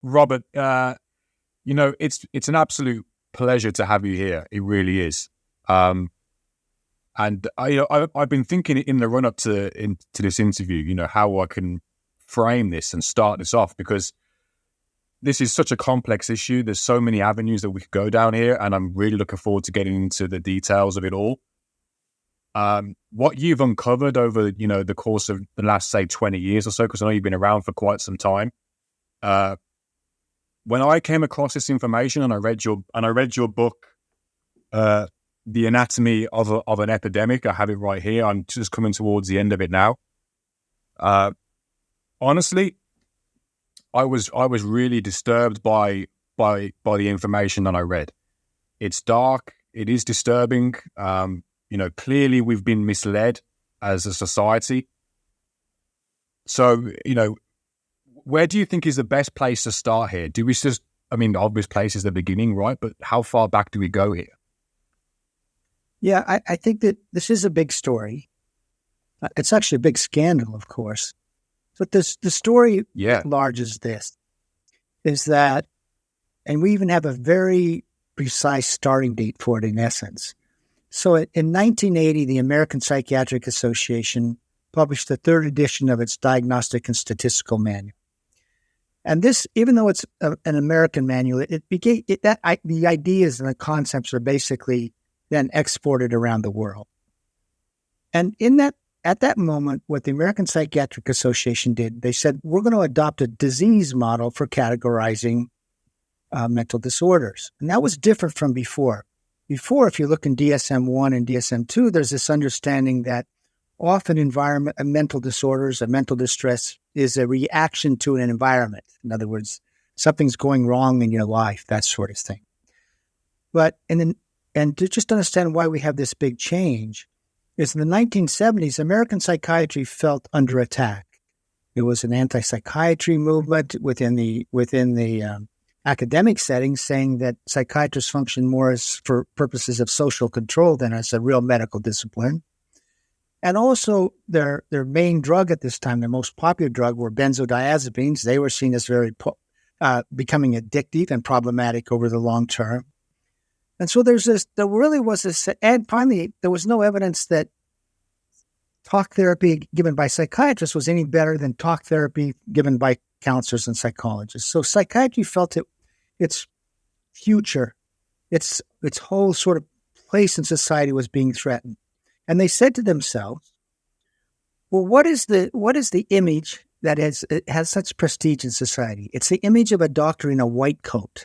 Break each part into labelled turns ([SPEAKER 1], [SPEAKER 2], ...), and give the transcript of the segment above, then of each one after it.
[SPEAKER 1] Robert, it's an absolute pleasure to have you here. It really is. And I've been thinking in the run up to this interview, how I can frame this and start this off, because this is such a complex issue. There's so many avenues that we could go down here, and I'm really looking forward to getting into the details of it all. What you've uncovered over, the course of the last, say, 20 years or so, because I know you've been around for quite some time. When I came across this information and I read your book, The Anatomy of an Epidemic, I have it right here. I'm just coming towards the end of it now. Honestly, I was really disturbed by the information that I read. It's dark. It is disturbing. Clearly we've been misled as a society. So, where do you think is the best place to start here? Do we just, the obvious place is the beginning, right? But how far back do we go here?
[SPEAKER 2] Yeah, I think that this is a big story. It's actually a big scandal, of course. But the story at large is that, and we even have a very precise starting date for it in essence. So in 1980, the American Psychiatric Association published the third edition of its Diagnostic and Statistical Manual. And this, even though it's an American manual, the ideas and the concepts are basically then exported around the world. And at that moment, what the American Psychiatric Association did, they said, we're going to adopt a disease model for categorizing mental disorders. And that was different from before. Before, if you look in DSM-1 and DSM-2, there's this understanding that often mental disorders, a mental distress, is a reaction to an environment. In other words, something's going wrong in your life, that sort of thing. But and to just understand why we have this big change is in the 1970s, American psychiatry felt under attack. There was an anti-psychiatry movement within the academic setting saying that psychiatrists function more as for purposes of social control than as a real medical discipline. And also their main drug at this time, their most popular drug, were benzodiazepines. They were seen as very becoming addictive and problematic over the long term. And so there really was this, and finally, there was no evidence that talk therapy given by psychiatrists was any better than talk therapy given by counselors and psychologists. So psychiatry felt its future, its whole sort of place in society was being threatened. And they said to themselves, well, what is the image that has such prestige in society? It's the image of a doctor in a white coat.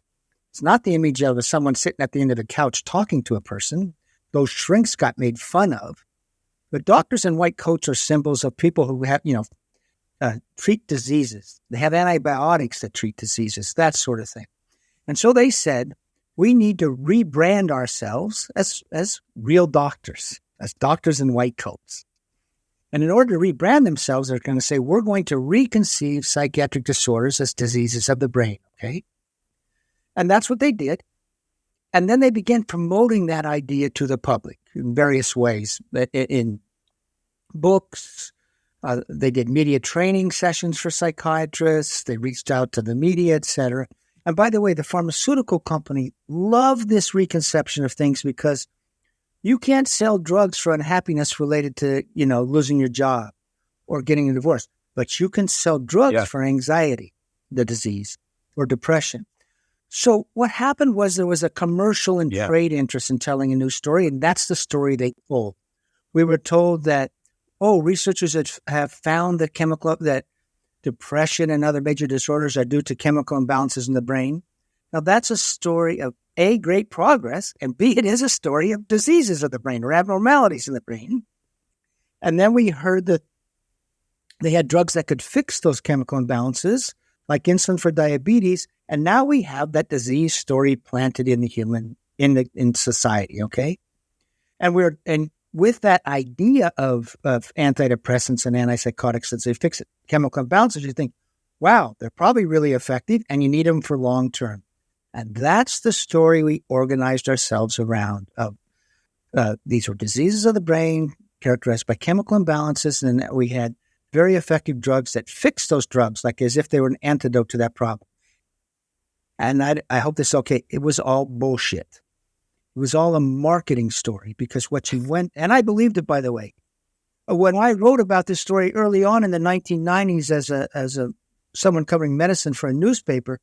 [SPEAKER 2] It's not the image of someone sitting at the end of the couch talking to a person. Those shrinks got made fun of. But doctors in white coats are symbols of people who have, treat diseases. They have antibiotics that treat diseases, that sort of thing. And so they said, we need to rebrand ourselves as real doctors, as doctors in white coats. And in order to rebrand themselves, they're going to say, we're going to reconceive psychiatric disorders as diseases of the brain, okay? And that's what they did. And then they began promoting that idea to the public in various ways, in books. They did media training sessions for psychiatrists. They reached out to the media, et cetera. And by the way, the pharmaceutical company loved this reconception of things because you can't sell drugs for unhappiness related to, losing your job or getting a divorce, but you can sell drugs for anxiety, the disease, or depression. So what happened was there was a commercial and trade interest in telling a new story, and that's the story they told. We were told that, researchers have found that depression and other major disorders are due to chemical imbalances in the brain. Now, that's a story of A, great progress, and B, it is a story of diseases of the brain or abnormalities in the brain. And then we heard that they had drugs that could fix those chemical imbalances, like insulin for diabetes. And now we have that disease story planted in the human, in society, okay? And with that idea of antidepressants and antipsychotics that they fix chemical imbalances, you think, wow, they're probably really effective and you need them for long term. And that's the story we organized ourselves around. These were diseases of the brain characterized by chemical imbalances, and we had very effective drugs that fixed those drugs, like as if they were an antidote to that problem. And I hope this is okay. It was all bullshit. It was all a marketing story because what you went, and I believed it, by the way. When I wrote about this story early on in the 1990s as someone covering medicine for a newspaper,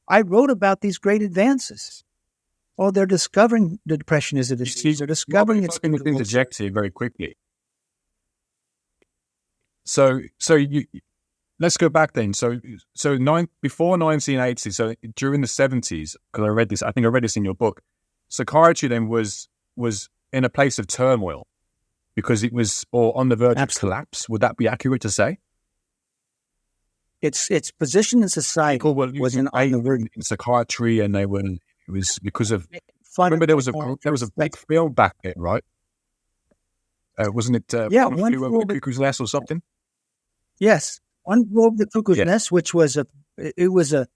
[SPEAKER 2] I wrote about these great advances. Oh, they're discovering the depression is a disease. They're discovering it's
[SPEAKER 1] going to interject here very quickly. So let's go back then. So before 1980, so during the 70s, because I read this, I think I read this in your book. Psychiatry then was in a place of turmoil because it was on the verge of collapse. Would that be accurate to say?
[SPEAKER 2] Its position in society wasn't on the verge
[SPEAKER 1] in psychiatry, and it was because of. Remember, there was a big film back then, right? Wasn't it?
[SPEAKER 2] One
[SPEAKER 1] Flew Over the Cuckoo's Nest or something.
[SPEAKER 2] Yes, One Flew Over the Cuckoo's Nest, which was a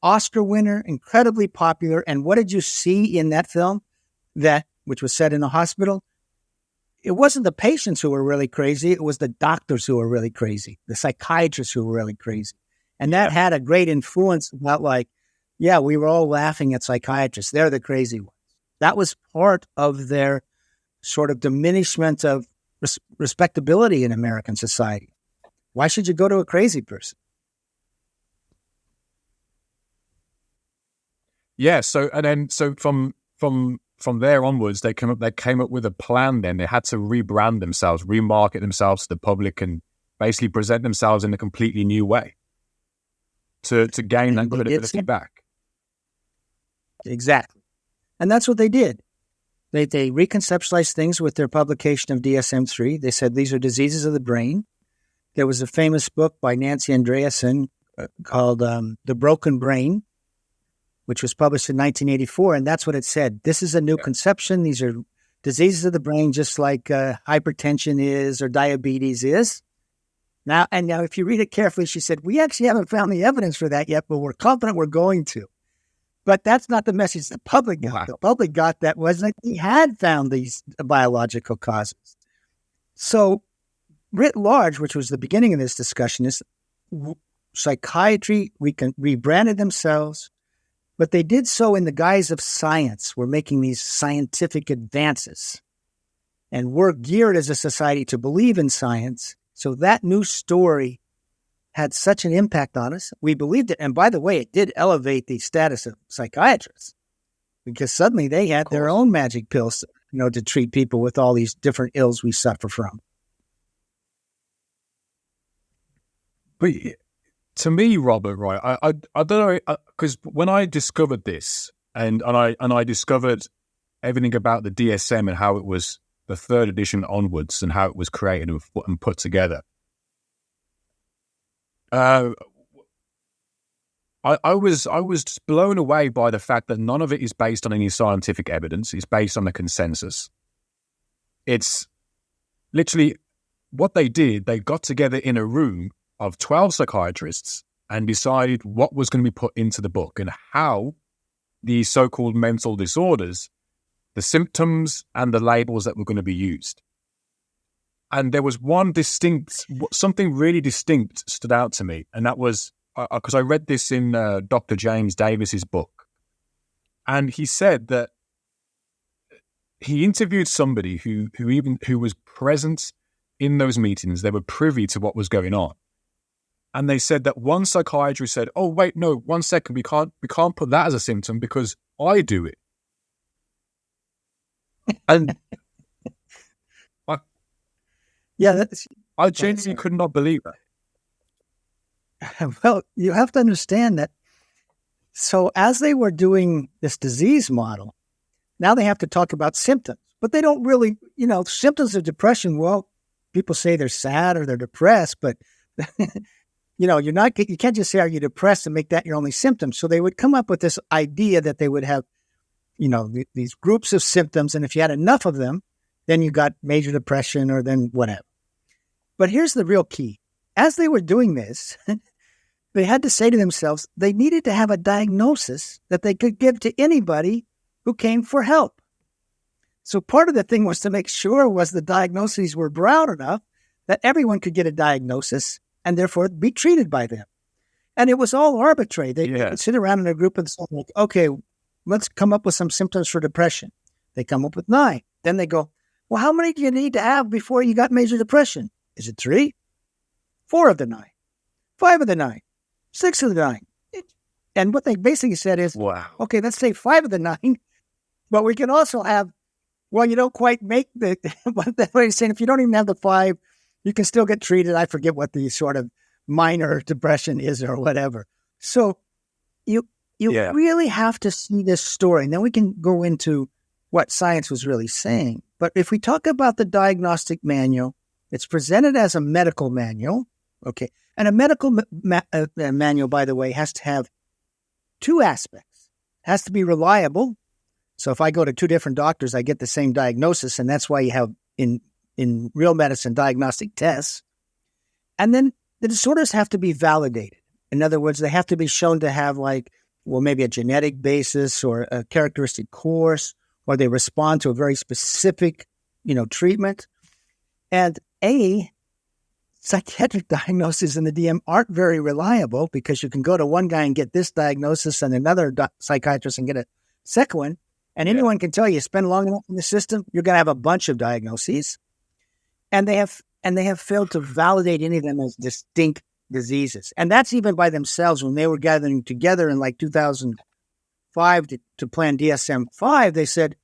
[SPEAKER 2] Oscar winner, incredibly popular. And what did you see in that film? Which was set in a hospital. It wasn't the patients who were really crazy. It was the doctors who were really crazy, the psychiatrists who were really crazy. And that had a great influence about we were all laughing at psychiatrists. They're the crazy ones. That was part of their sort of diminishment of respectability in American society. Why should you go to a crazy person?
[SPEAKER 1] Yeah. So from there onwards, they came up with a plan. Then they had to rebrand themselves, remarket themselves to the public, and basically present themselves in a completely new way to gain that credibility back.
[SPEAKER 2] Exactly, and that's what they did. They reconceptualized things with their publication of DSM-3. They said these are diseases of the brain. There was a famous book by Nancy Andreasen called "The Broken Brain," which was published in 1984, and that's what it said. This is a new conception. These are diseases of the brain, just like hypertension is or diabetes is. Now, if you read it carefully, she said, we actually haven't found the evidence for that yet, but we're confident we're going to. But that's not the message the public got. Wow. The public got that wasn't he had found these biological causes. So, writ large, which was the beginning of this discussion, is psychiatry rebranded themselves. But they did so in the guise of science. We're making these scientific advances. And we're geared as a society to believe in science. So that new story had such an impact on us. We believed it. And by the way, it did elevate the status of psychiatrists because suddenly they had their own magic pills, to treat people with all these different ills we suffer from.
[SPEAKER 1] But to me, Robert, right, I don't know, because when I discovered this and I discovered everything about the DSM and how it was the third edition onwards and how it was created and put together, I was just blown away by the fact that none of it is based on any scientific evidence. It's based on a consensus. It's literally what they did. They got together in a room of 12 psychiatrists and decided what was going to be put into the book and how the so-called mental disorders, the symptoms and the labels that were going to be used. And there was something really distinct stood out to me. And that was, because I read this in Dr. James Davis's book. And he said that he interviewed somebody who was present in those meetings. They were privy to what was going on. And they said that one psychiatrist said, "Oh, wait, no, 1 second, we can't put that as a symptom because I do it." And I genuinely could not believe that.
[SPEAKER 2] Well, you have to understand that. So as they were doing this disease model, now they have to talk about symptoms, but they don't really, symptoms of depression. Well, people say they're sad or they're depressed, but you can't just say, are you depressed, and make that your only symptom. So they would come up with this idea that they would have, these groups of symptoms. And if you had enough of them, then you got major depression or then whatever. But here's the real key. As they were doing this, they had to say to themselves, they needed to have a diagnosis that they could give to anybody who came for help. So part of the thing was to make sure the diagnoses were broad enough that everyone could get a diagnosis and therefore be treated by them. And it was all arbitrary. They would sit around in a group and say, like, okay, let's come up with some symptoms for depression. They come up with 9. Then they go, well, how many do you need to have before you got major depression? Is it 3? 4 of the 9. 5 of the 9. 6 of the 9. And what they basically said is,
[SPEAKER 1] wow,
[SPEAKER 2] okay, let's say 5 of the 9, but we can also have, well, you don't quite make the, what they're saying, if you don't even have the 5, you can still get treated. I forget what the sort of minor depression is or whatever. So you really have to see this story. And then we can go into what science was really saying. But if we talk about the diagnostic manual, it's presented as a medical manual. Okay. And a medical manual, by the way, has to have 2 aspects. It has to be reliable. So if I go to 2 different doctors, I get the same diagnosis. And that's why you have in real medicine diagnostic tests. And then the disorders have to be validated. In other words, they have to be shown to have maybe a genetic basis or a characteristic course, or they respond to a very specific, treatment. And psychiatric diagnoses in the DM aren't very reliable because you can go to one guy and get this diagnosis and another psychiatrist and get a second one. And anyone can tell you, spend long enough in the system, you're going to have a bunch of diagnoses. And they have failed to validate any of them as distinct diseases. And that's even by themselves. When they were gathering together in 2005 to plan DSM-5, they said,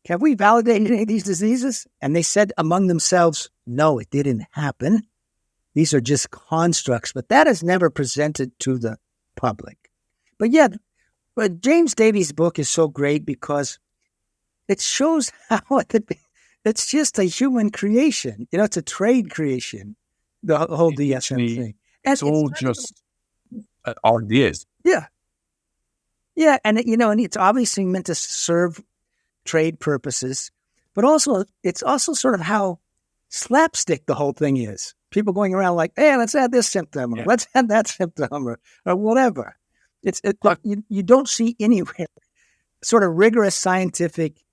[SPEAKER 2] have we validated any of these diseases? And they said among themselves, no, it didn't happen. These are just constructs, but that is never presented to the public. But James Davies' book is so great because it shows how it's just a human creation. It's a trade creation, the whole DSM thing.
[SPEAKER 1] It's all just ideas.
[SPEAKER 2] Yeah. Yeah, and and it's obviously meant to serve trade purposes, but also it's also sort of how slapstick the whole thing is. People going around like, hey, let's add this symptom, or let's add that symptom, or whatever. You don't see anywhere sort of rigorous scientific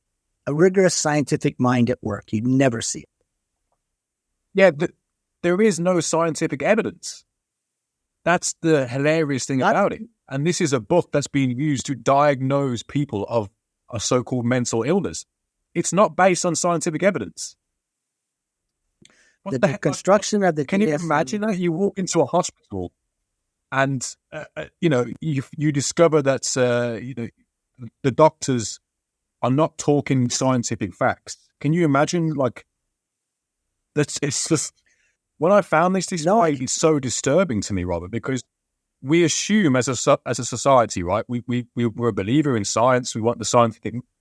[SPEAKER 2] mind at work. You never see it.
[SPEAKER 1] Yeah, there is no scientific evidence. That's the hilarious thing about it. And this is a book that's being used to diagnose people of a so-called mental illness. It's not based on scientific evidence.
[SPEAKER 2] The construction of the...
[SPEAKER 1] Can you imagine that? You walk into a hospital and, you discover that, the doctors are not talking scientific facts. Can you imagine, it's just... When I found this is it's so disturbing to me, Robert, because we assume as a society, right? We're a believer in science. We want the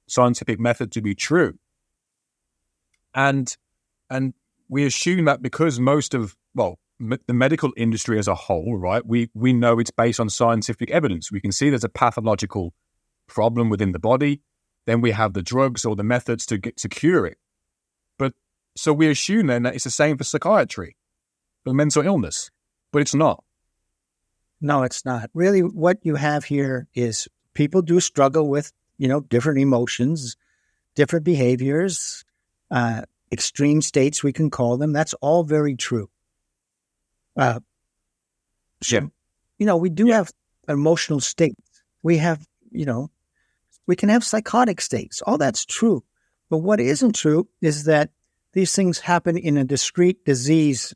[SPEAKER 1] scientific method to be true, and we assume that because most of the medical industry as a whole, right? We know it's based on scientific evidence. We can see there's a pathological problem within the body. Then we have the drugs or the methods to cure it. But so we assume then that it's the same for psychiatry. For mental illness, but it's not.
[SPEAKER 2] No, it's not. Really, what you have here is people do struggle with, different emotions, different behaviors, extreme states, we can call them. That's all very true. We do have emotional states. We have, we can have psychotic states. All that's true. But what isn't true is that these things happen in a discrete disease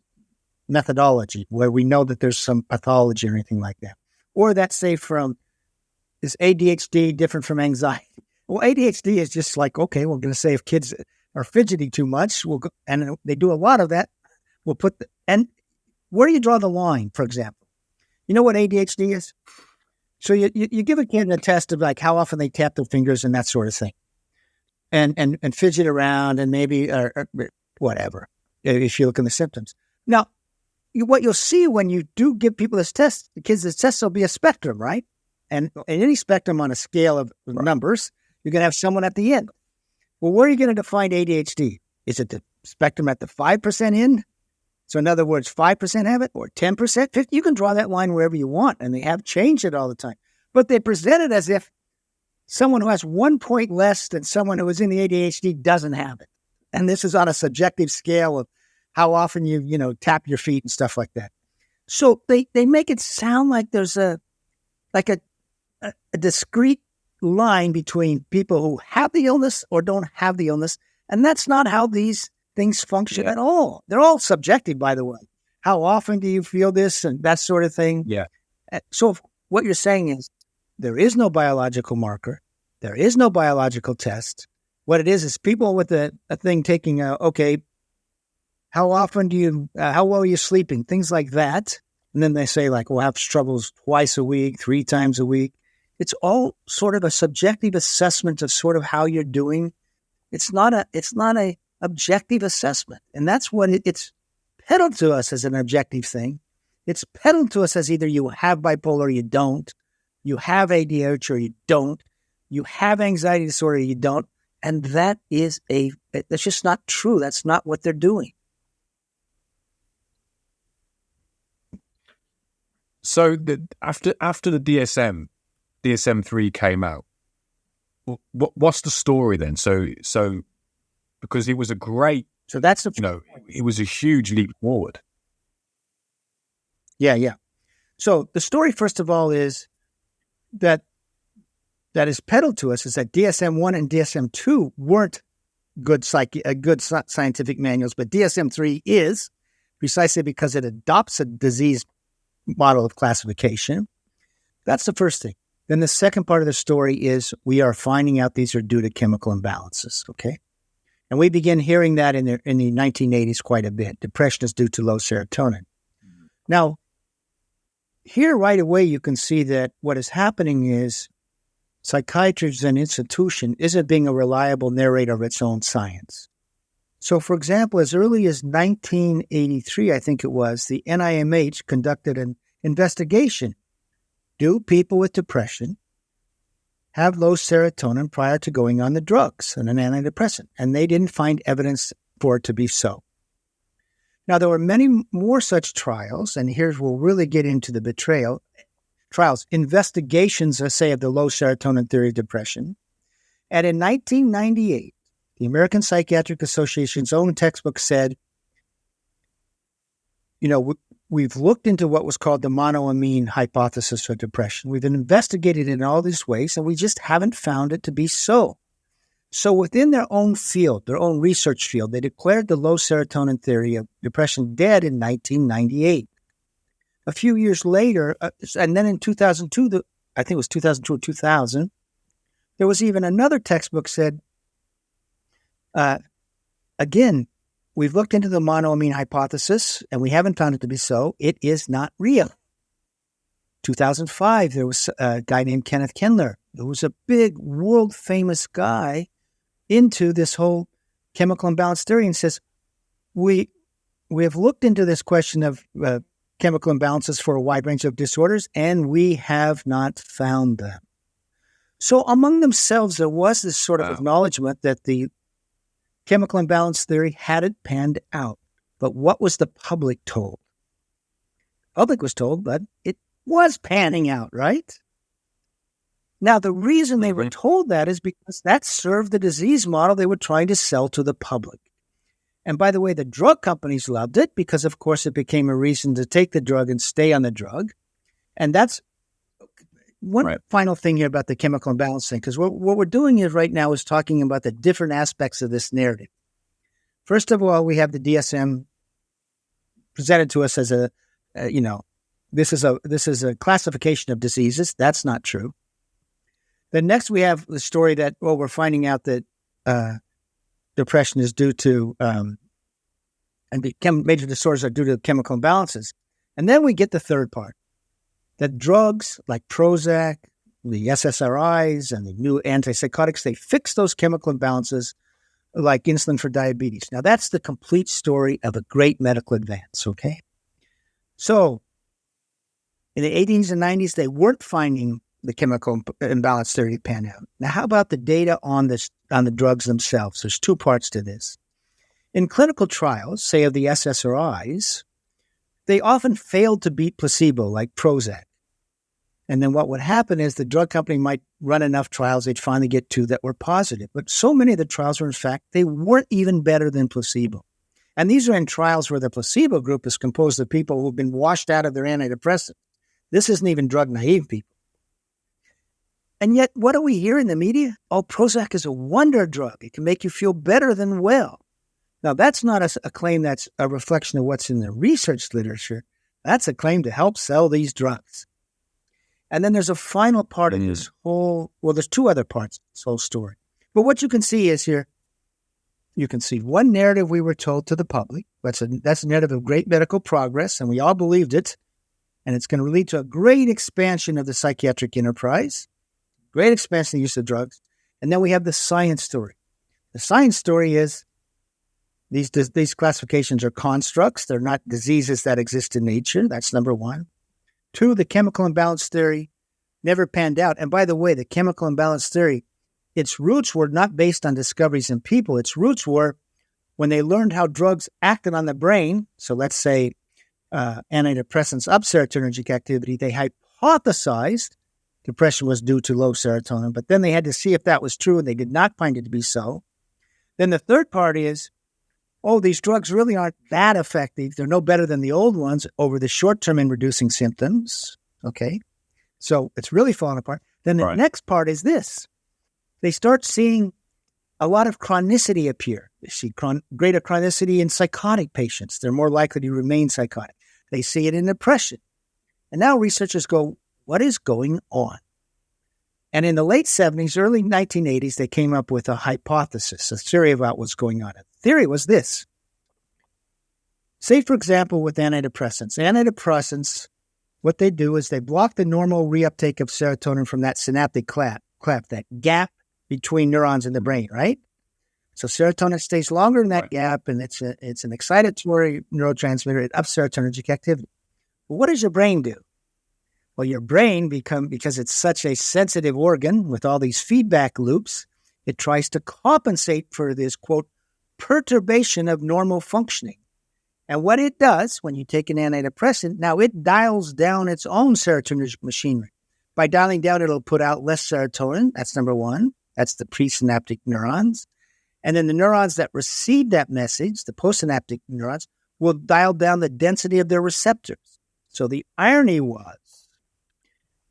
[SPEAKER 2] methodology where we know that there's some pathology or anything like that. Or that, say, is ADHD different from anxiety? Well, ADHD is just like, okay, we're going to say if kids are fidgety too much, and they do a lot of that, we'll and where do you draw the line, for example? You know what ADHD is? So you give a kid a test of how often they tap their fingers and that sort of thing. And fidget around and maybe or whatever, if you look in the symptoms. Now, what you'll see when you do give people this test, the kids this test will be a spectrum, right? And in any spectrum on a scale of numbers, you're going to have someone at the end. Well, where are you going to define ADHD? Is it the spectrum at the 5% end? So in other words, 5% have it or 10%, 50%? You can draw that line wherever you want, and they have changed it all the time. But they present it as if someone who has 1 point less than someone who is in the ADHD doesn't have it. And this is on a subjective scale of how often you tap your feet and stuff like that. So they make it sound like there's a discrete line between people who have the illness or don't have the illness. And that's not how these things function at all. They're all subjective, by the way. How often do you feel this and that sort of thing?
[SPEAKER 1] Yeah.
[SPEAKER 2] So what you're saying is there is no biological marker. There is no biological test. What it is people with a thing taking, how often how well are you sleeping? Things like that. And then they say like, we'll have struggles twice a week, 3 times a week. It's all sort of a subjective assessment of sort of how you're doing. It's not a objective assessment. And that's what it's peddled to us as an objective thing. It's peddled to us as either you have bipolar or you don't. You have ADHD or you don't. You have anxiety disorder or you don't. And that's just not true. That's not what they're doing.
[SPEAKER 1] So after the DSM-3 came out, what's the story then? So because it was a great,
[SPEAKER 2] so that's
[SPEAKER 1] it was a huge leap forward.
[SPEAKER 2] Yeah. So the story, first of all, is that is peddled to us is that DSM-1 and DSM-2 weren't good scientific manuals, but DSM-3 is, precisely because it adopts a disease model of classification. That's the first thing. Then the second part of the story is we are finding out these are due to chemical imbalances, okay? And we begin hearing that in the 1980s quite a bit. Depression is due to low serotonin. Now, here right away you can see that what is happening is psychiatry as an institution isn't being a reliable narrator of its own science. So, for example, as early as 1983, I think it was, the NIMH conducted an investigation. Do people with depression have low serotonin prior to going on the drugs and an antidepressant? And they didn't find evidence for it to be so. Now, there were many more such trials, and here's where we'll really get into the trials, investigations, let's say, of the low serotonin theory of depression. And in 1998, the American Psychiatric Association's own textbook said, we've looked into what was called the monoamine hypothesis for depression. We've investigated it in all these ways, and we just haven't found it to be so. So within their own field, their own research field, they declared the low serotonin theory of depression dead in 1998. A few years later, and then in 2002, I think it was 2002 or 2000, there was even another textbook said, again, we've looked into the monoamine hypothesis, and we haven't found it to be so. It is not real. 2005, there was a guy named Kenneth Kendler, who was a big, world-famous guy into this whole chemical imbalance theory, and says, we have looked into this question of chemical imbalances for a wide range of disorders, and we have not found them. So among themselves, there was this sort of acknowledgement that the chemical imbalance theory hadn't panned out. But what was the public told? The public was told that it was panning out, right? Now, the reason they were told that is because that served the disease model they were trying to sell to the public. And by the way, the drug companies loved it because, of course, it became a reason to take the drug and stay on the drug. And that's one final thing here about the chemical imbalance thing, because what we're doing here right now is talking about the different aspects of this narrative. First of all, we have the DSM presented to us as this is a classification of diseases. That's not true. Then next we have the story that, we're finding out that depression is due to, major disorders are due to chemical imbalances. And then we get the third part, that drugs like Prozac, the SSRIs, and the new anti-psychotics, they fix those chemical imbalances like insulin for diabetes. Now, that's the complete story of a great medical advance, okay? So, in the 80s and 90s, they weren't finding the chemical imbalance theory pan out. Now, how about the data on the drugs themselves? There's two parts to this. In clinical trials, say of the SSRIs, they often failed to beat placebo, like Prozac. And then what would happen is the drug company might run enough trials, they'd finally get two that were positive. But so many of the trials were, in fact, they weren't even better than placebo. And these are in trials where the placebo group is composed of people who've been washed out of their antidepressant. This isn't even drug-naive people. And yet, what do we hear in the media? Oh, Prozac is a wonder drug. It can make you feel better than well. Now, that's not a claim that's a reflection of what's in the research literature. That's a claim to help sell these drugs. And then there's a final part of this whole, well, there's two other parts of this whole story. But what you can see is here, you can see one narrative we were told to the public. That's a narrative of great medical progress, and we all believed it. And it's going to lead to a great expansion of the psychiatric enterprise, great expansion of the use of drugs. And then we have the science story. The science story is these classifications are constructs. They're not diseases that exist in nature. That's number one. Two, the chemical imbalance theory never panned out. And by the way, the chemical imbalance theory, its roots were not based on discoveries in people. Its roots were when they learned how drugs acted on the brain. So let's say antidepressants up serotonergic activity. They hypothesized depression was due to low serotonin, but then they had to see if that was true, and they did not find it to be so. Then the third part is, these drugs really aren't that effective. They're no better than the old ones over the short term in reducing symptoms. Okay. So it's really falling apart. Then the next part is this. They start seeing a lot of chronicity appear. They see greater chronicity in psychotic patients. They're more likely to remain psychotic. They see it in depression. And now researchers go, what is going on? And in the late 70s, early 1980s, they came up with a hypothesis, a theory about what's going on. The theory was this. Say, for example, with antidepressants, what they do is they block the normal reuptake of serotonin from that synaptic cleft, that gap between neurons in the brain, right? So serotonin stays longer in that gap, and it's an excitatory neurotransmitter. It ups serotonergic activity. Well, what does your brain do? Well, your brain, because it's such a sensitive organ with all these feedback loops, it tries to compensate for this, quote, perturbation of normal functioning. And what it does when you take an antidepressant, now it dials down its own serotonergic machinery. By dialing down, it'll put out less serotonin. That's number one. That's the presynaptic neurons. And then the neurons that receive that message, the postsynaptic neurons, will dial down the density of their receptors. So the irony was,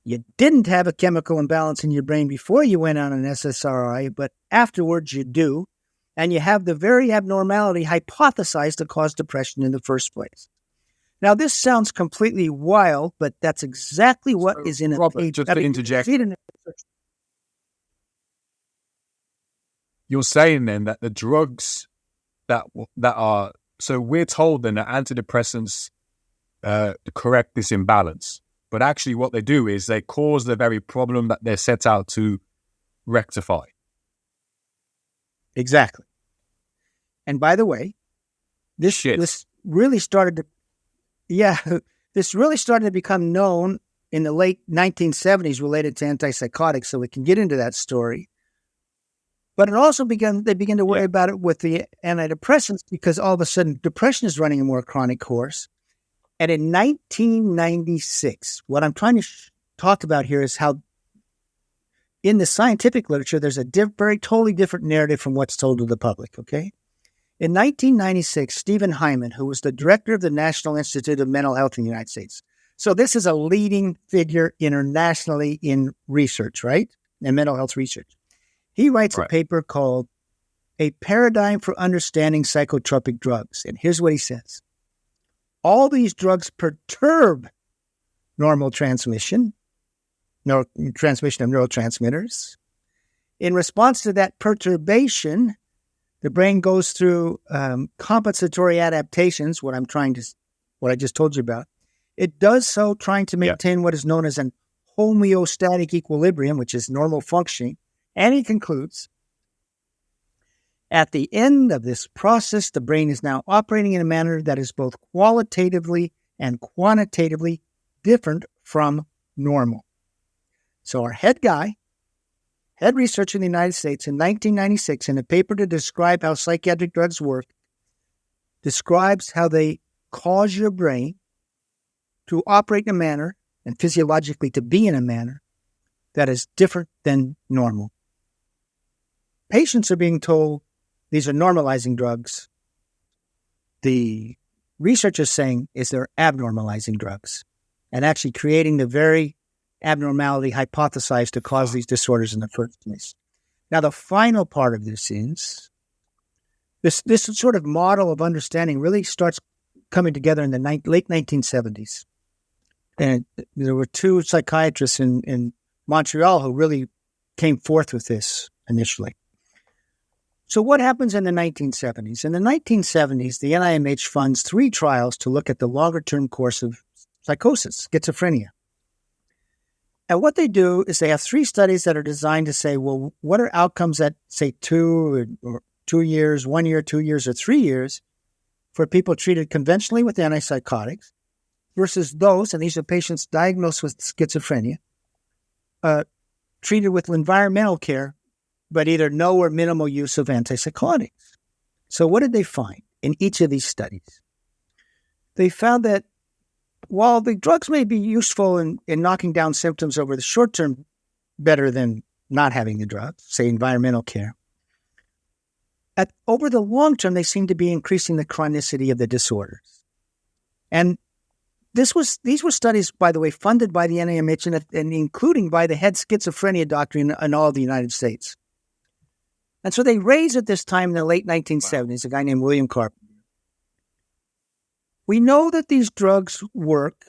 [SPEAKER 2] you didn't have a chemical imbalance in your brain before you went on an SSRI, but afterwards you do, and you have the very abnormality hypothesized to cause depression in the first place. Now, this sounds completely wild, but that's exactly what is in
[SPEAKER 1] Robert,
[SPEAKER 2] a page.
[SPEAKER 1] just to interject. You're saying then that the drugs that are, so we're told then that antidepressants correct this imbalance. But actually what they do is they cause the very problem that they're set out to rectify.
[SPEAKER 2] Exactly. And by the way, this really started to become known in the late 1970s related to antipsychotics, so we can get into that story. But it also they began to worry about it with the antidepressants because all of a sudden depression is running a more chronic course. And in 1996, what I'm trying to talk about here is how in the scientific literature, there's a very totally different narrative from what's told to the public, okay? In 1996, Stephen Hyman, who was the director of the National Institute of Mental Health in the United States. So this is a leading figure internationally in research, right? In mental health research. He writes a paper called A Paradigm for Understanding Psychotropic Drugs. And here's what he says. All these drugs perturb normal transmission of neurotransmitters. In response to that perturbation, the brain goes through compensatory adaptations, what I just told you about. It does so trying to maintain what is known as an homeostatic equilibrium, which is normal functioning. And he concludes, at the end of this process, the brain is now operating in a manner that is both qualitatively and quantitatively different from normal. So our head researcher in the United States in 1996, in a paper to describe how psychiatric drugs work, describes how they cause your brain to operate in a manner and physiologically to be in a manner that is different than normal. Patients are being told these are normalizing drugs. the researchers saying is they're abnormalizing drugs and actually creating the very abnormality hypothesized to cause these disorders in the first place. Now, the final part of this is this sort of model of understanding really starts coming together in the late 1970s. And there were two psychiatrists in Montreal who really came forth with this initially. So what happens in the 1970s? In the 1970s, the NIMH funds 3 trials to look at the longer-term course of psychosis, schizophrenia. And what they do is they have 3 studies that are designed to say, well, what are outcomes at, say, 2 years, 1 year, 2 years, or 3 years for people treated conventionally with antipsychotics versus those, and these are patients diagnosed with schizophrenia, treated with environmental care, but either no or minimal use of antipsychotics. So what did they find in each of these studies? They found that while the drugs may be useful in knocking down symptoms over the short term better than not having the drugs, say environmental care, over the long term, they seem to be increasing the chronicity of the disorders. And these were studies, by the way, funded by the NIMH and including by the head schizophrenia doctor in all of the United States. And so they raised at this time in the late 1970s, a guy named William Carpenter. We know that these drugs work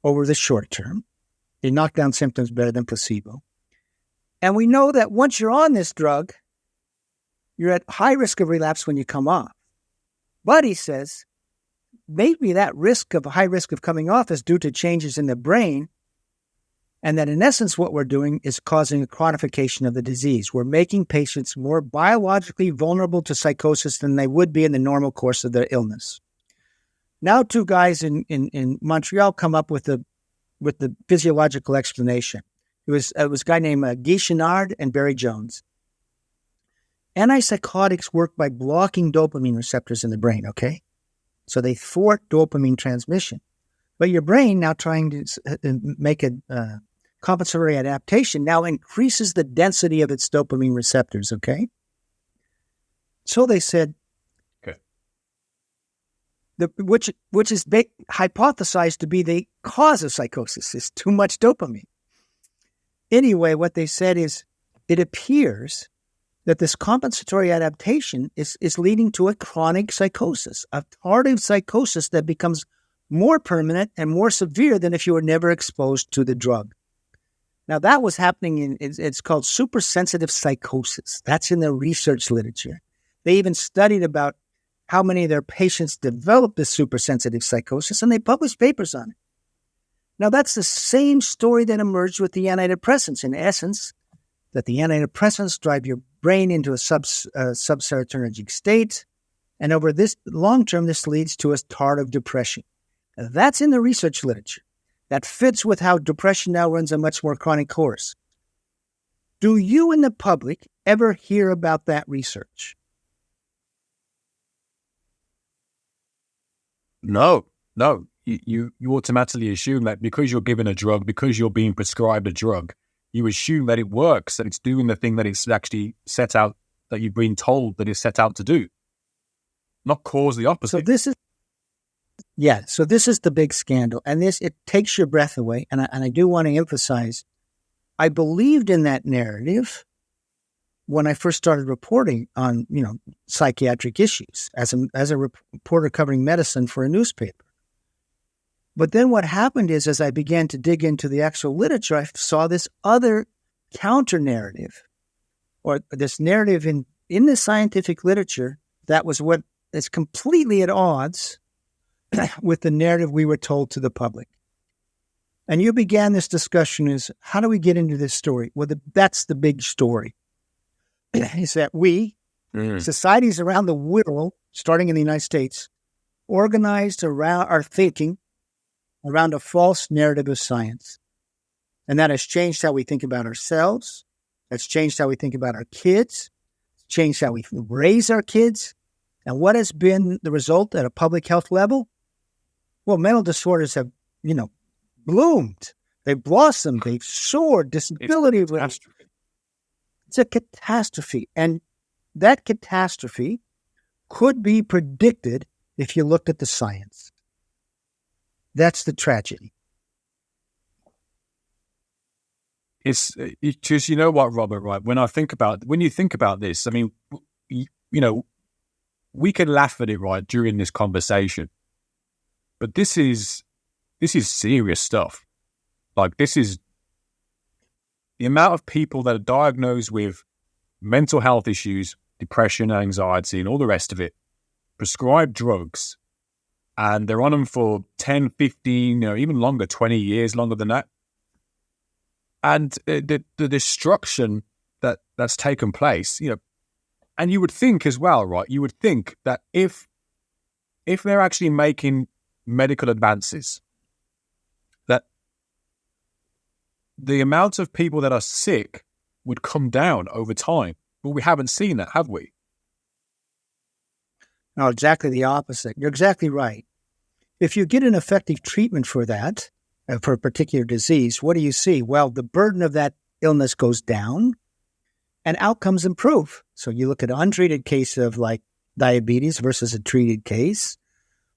[SPEAKER 2] over the short term. They knock down symptoms better than placebo. And we know that once you're on this drug, you're at high risk of relapse when you come off. But he says, maybe that high risk of coming off is due to changes in the brain, and that in essence what we're doing is causing a chronification of the disease. We're making patients more biologically vulnerable to psychosis than they would be in the normal course of their illness. Now 2 guys in Montreal come up with the physiological explanation. It was a guy named Guy Chenard and Barry Jones. Antipsychotics work by blocking dopamine receptors in the brain, okay? So they thwart dopamine transmission. But your brain, now trying to make a compensatory adaptation, now increases the density of its dopamine receptors, okay? So they said,
[SPEAKER 1] okay,
[SPEAKER 2] which is hypothesized to be the cause of psychosis, is too much dopamine. Anyway, what they said is, it appears that this compensatory adaptation is leading to a chronic psychosis, a tardive psychosis that becomes more permanent and more severe than if you were never exposed to the drug. Now, that was happening it's called supersensitive psychosis. That's in the research literature. They even studied about how many of their patients developed this supersensitive psychosis, and they published papers on it. Now, that's the same story that emerged with the antidepressants. In essence, that the antidepressants drive your brain into a subserotonergic state, and over this long term, this leads to a tardive depression. That's in the research literature. That fits with how depression now runs a much more chronic course. Do you in the public ever hear about that research?
[SPEAKER 1] No. You automatically assume that because you're given a drug, because you're being prescribed a drug, you assume that it works, that it's doing the thing that it's actually set out, that you've been told that it's set out to do. Not cause the opposite.
[SPEAKER 2] So this is the big scandal. And it takes your breath away. And I do want to emphasize, I believed in that narrative when I first started reporting on, psychiatric issues as a reporter covering medicine for a newspaper. But then what happened is, as I began to dig into the actual literature, I saw this other counter-narrative, or this narrative in the scientific literature that was what is completely at odds with the narrative we were told to the public. And you began this discussion is, how do we get into this story? Well, that's the big story. Is that societies around the world, starting in the United States, organized around our thinking around a false narrative of science. And that has changed how we think about ourselves. That's changed how we think about our kids. It's changed how we raise our kids. And what has been the result at a public health level? Well, mental disorders have, bloomed. They've blossomed. They've soared. Disability. It's a catastrophe. And that catastrophe could be predicted if you looked at the science. That's the tragedy.
[SPEAKER 1] It's just, you know what, Robert, right? When you think about this, I mean, you know, we can laugh at it, right, during this conversation, but this is serious stuff. Like, this is the amount of people that are diagnosed with mental health issues, depression, anxiety, and all the rest of it, prescribed drugs, and they're on them for 10, 15, even longer, 20 years, longer than that. And the destruction that's taken place, and you would think as well, right? You would think that if they're actually making medical advances, that the amount of people that are sick would come down over time. But we haven't seen that, have we?
[SPEAKER 2] No, exactly the opposite. You're exactly right. If you get an effective treatment for that, for a particular disease, what do you see? Well, the burden of that illness goes down and outcomes improve. So you look at an untreated case of like diabetes versus a treated case,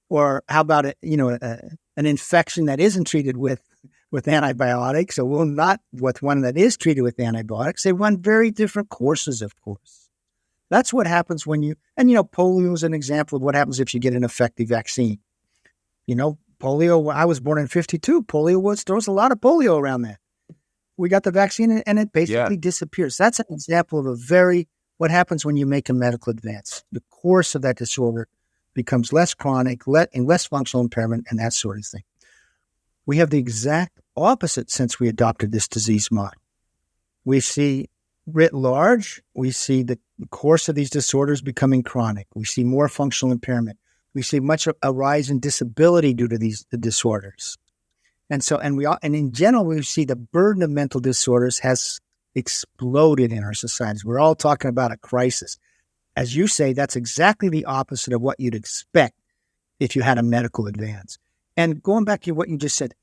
[SPEAKER 2] or how about an infection that isn't treated with antibiotics, or not with one that is treated with antibiotics. They run very different courses, of course. That's what happens when polio is an example of what happens if you get an effective vaccine. Polio, I was born in 1952. There was a lot of polio around there. We got the vaccine and it basically disappears. That's an example of what happens when you make a medical advance. The course of that disorder becomes less chronic and less functional impairment and that sort of thing. We have the exact opposite since we adopted this disease model. We see writ large, we see the course of these disorders becoming chronic. We see more functional impairment. We see much a rise in disability due to the disorders. And in general, we see the burden of mental disorders has exploded in our societies. We're all talking about a crisis. As you say, that's exactly the opposite of what you'd expect if you had a medical advance. And going back to what you just said,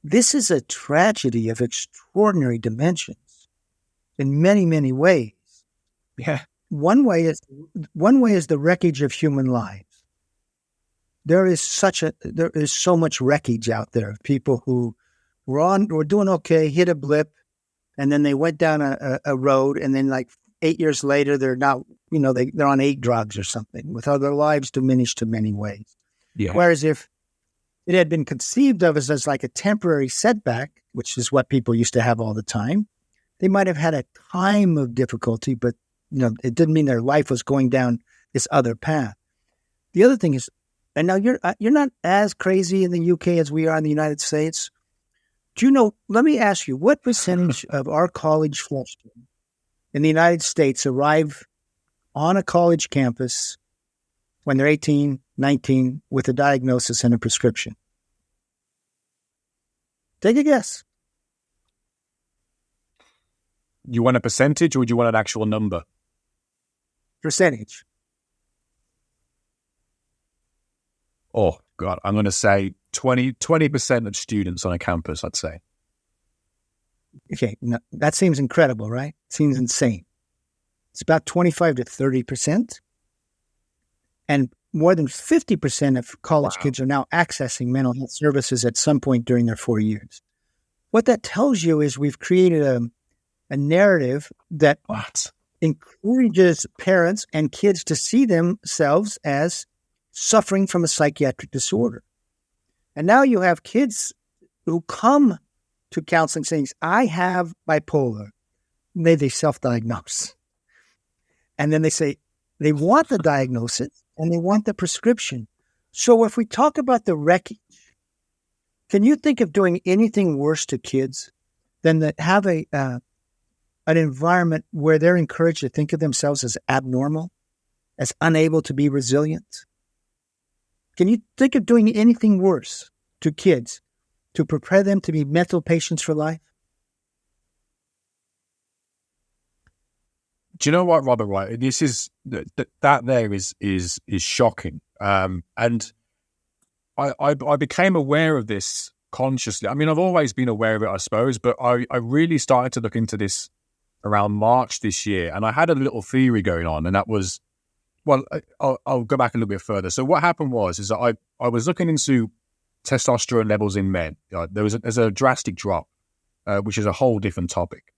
[SPEAKER 2] this is a tragedy of extraordinary dimensions in many, many ways.
[SPEAKER 1] Yeah.
[SPEAKER 2] One way is the wreckage of human lives. There is so much wreckage out there of people who were doing okay, hit a blip, and then they went down a road, and then like 8 years later, they're now, they're on 8 drugs or something, with other lives diminished in many ways.
[SPEAKER 1] Yeah.
[SPEAKER 2] Whereas if it had been conceived of as like a temporary setback, which is what people used to have all the time, they might have had a time of difficulty, but it didn't mean their life was going down this other path. The other thing is, and now you're not as crazy in the UK as we are in the United States. Do you know, let me ask you, what percentage of our college freshmen in the United States arrive on a college campus when they're 18, 19, with a diagnosis and a prescription? Take a guess.
[SPEAKER 1] You want a percentage or do you want an actual number?
[SPEAKER 2] Percentage.
[SPEAKER 1] Oh, God, I'm going to say 20% of students on a campus, I'd say.
[SPEAKER 2] Okay, no, that seems incredible, right? Seems insane. It's about 25 to 30%. And more than 50% of college kids are now accessing mental health services at some point during their 4 years. What that tells you is we've created a narrative that encourages parents and kids to see themselves as suffering from a psychiatric disorder. And now you have kids who come to counseling saying, I have bipolar. They self-diagnose. And then they say they want the diagnosis and they want the prescription. So if we talk about the wreckage, can you think of doing anything worse to kids than to have an environment where they're encouraged to think of themselves as abnormal, as unable to be resilient? Can you think of doing anything worse to kids to prepare them to be mental patients for life?
[SPEAKER 1] Do you know what, Robert? Right, this is that there is shocking, and I became aware of this consciously. I mean, I've always been aware of it, I suppose, but I really started to look into this around March this year, and I had a little theory going on, and that was, Well, I'll go back a little bit further. So what happened is that I was looking into testosterone levels in men. There's a drastic drop, which is a whole different topic.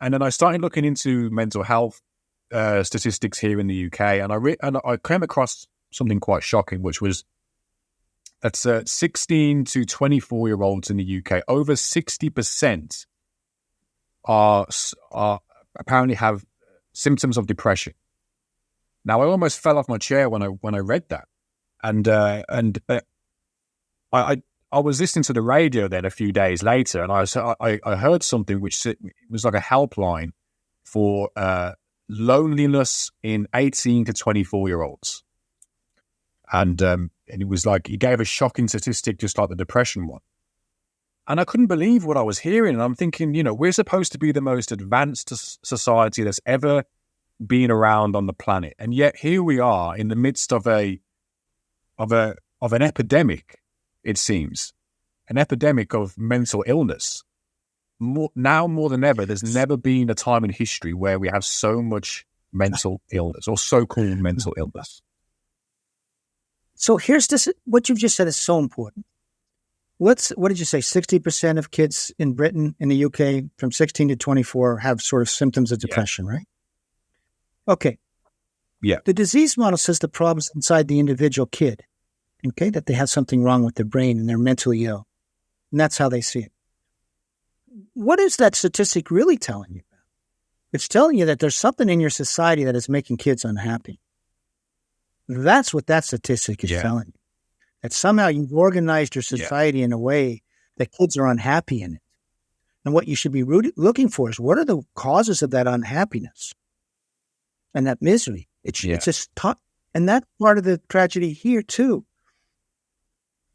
[SPEAKER 1] And then I started looking into mental health statistics here in the UK, and I came across something quite shocking, which was that 16 to 24-year-olds in the UK, over 60% are apparently have symptoms of depression. Now, I almost fell off my chair when I read that, and I was listening to the radio then a few days later, and I heard something which was like a helpline for loneliness in 18 to 24-year-olds, and it was like, he gave a shocking statistic just like the depression one, and I couldn't believe what I was hearing. And I'm thinking, we're supposed to be the most advanced society that's ever been around on the planet, and yet here we are in the midst of an epidemic. It seems an epidemic of mental illness. More than ever, there's never been a time in history where we have so much mental illness, or so-called mental illness.
[SPEAKER 2] So here's this: what you've just said is so important. What did you say? 60% of kids in Britain, in the UK, from 16 to 24 have sort of symptoms of depression, right? Okay.
[SPEAKER 1] Yeah.
[SPEAKER 2] The disease model says the problem's inside the individual kid, okay, that they have something wrong with their brain and they're mentally ill. And that's how they see it. What is that statistic really telling you about? It's telling you that there's something in your society that is making kids unhappy. That's what that statistic is telling you. That somehow you've organized your society in a way that kids are unhappy in it. And what you should be looking for is, what are the causes of that unhappiness and that misery? It's just taught. And that's part of the tragedy here, too.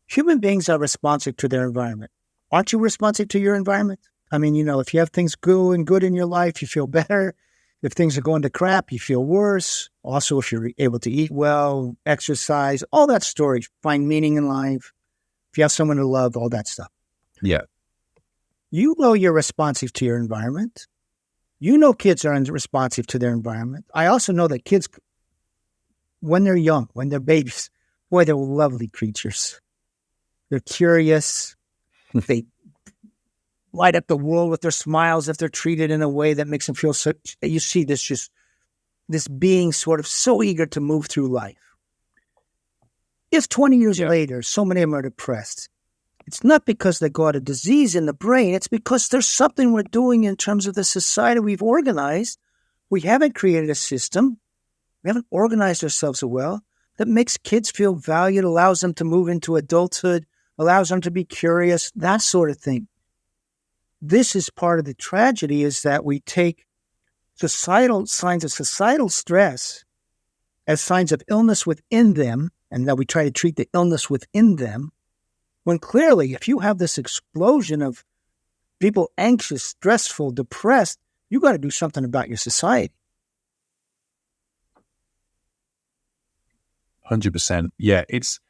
[SPEAKER 2] Human beings are responsive to their environment. Aren't you responsive to your environment? I mean, if you have things going good in your life, you feel better. If things are going to crap, you feel worse. Also, if you're able to eat well, exercise, all that story, find meaning in life. If you have someone to love, all that stuff.
[SPEAKER 1] Yeah.
[SPEAKER 2] You know you're responsive to your environment. You know kids are responsive to their environment. I also know that kids, when they're young, when they're babies, boy, they're lovely creatures. They're curious. They light up the world with their smiles if they're treated in a way that makes them feel so. You see this being sort of so eager to move through life. If 20 years later, so many of them are depressed, it's not because they got a disease in the brain. It's because there's something we're doing in terms of the society we've organized. We haven't created a system. We haven't organized ourselves well that makes kids feel valued, allows them to move into adulthood, allows them to be curious, that sort of thing. This is part of the tragedy, is that we take societal signs of societal stress as signs of illness within them, and that we try to treat the illness within them, when clearly, if you have this explosion of people anxious, stressful, depressed, you got to do something about your society.
[SPEAKER 1] 100%. Yeah, it's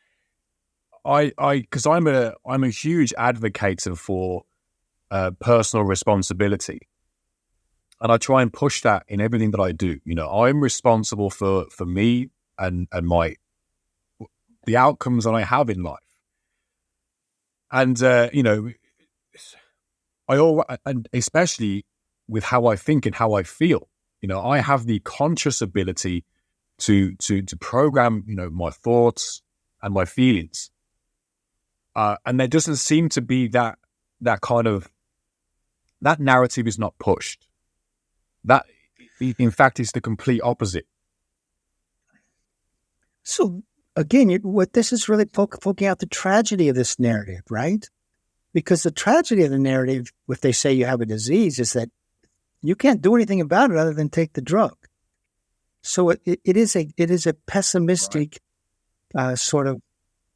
[SPEAKER 1] because I'm a huge advocate for personal responsibility, and I try and push that in everything that I do. I'm responsible for me and the outcomes that I have in life, and and especially with how I think and how I feel. I have the conscious ability to program my thoughts and my feelings, and there doesn't seem to be that kind of. That narrative is not pushed. That, in fact, is the complete opposite.
[SPEAKER 2] So, again, what this is really poking out the tragedy of this narrative, right? Because the tragedy of the narrative, if they say you have a disease, is that you can't do anything about it other than take the drug. So it is a pessimistic sort of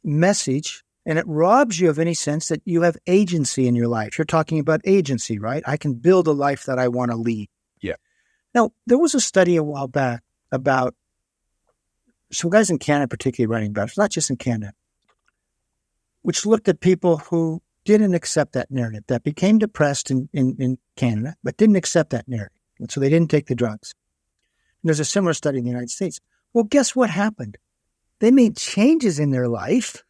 [SPEAKER 2] message. And it robs you of any sense that you have agency in your life. You're talking about agency, right? I can build a life that I want to lead.
[SPEAKER 1] Yeah.
[SPEAKER 2] Now, there was a study a while back about some guys in Canada, particularly writing about it, it's not just in Canada, which looked at people who didn't accept that narrative, that became depressed in Canada, but didn't accept that narrative. And so they didn't take the drugs. And there's a similar study in the United States. Well, guess what happened? They made changes in their life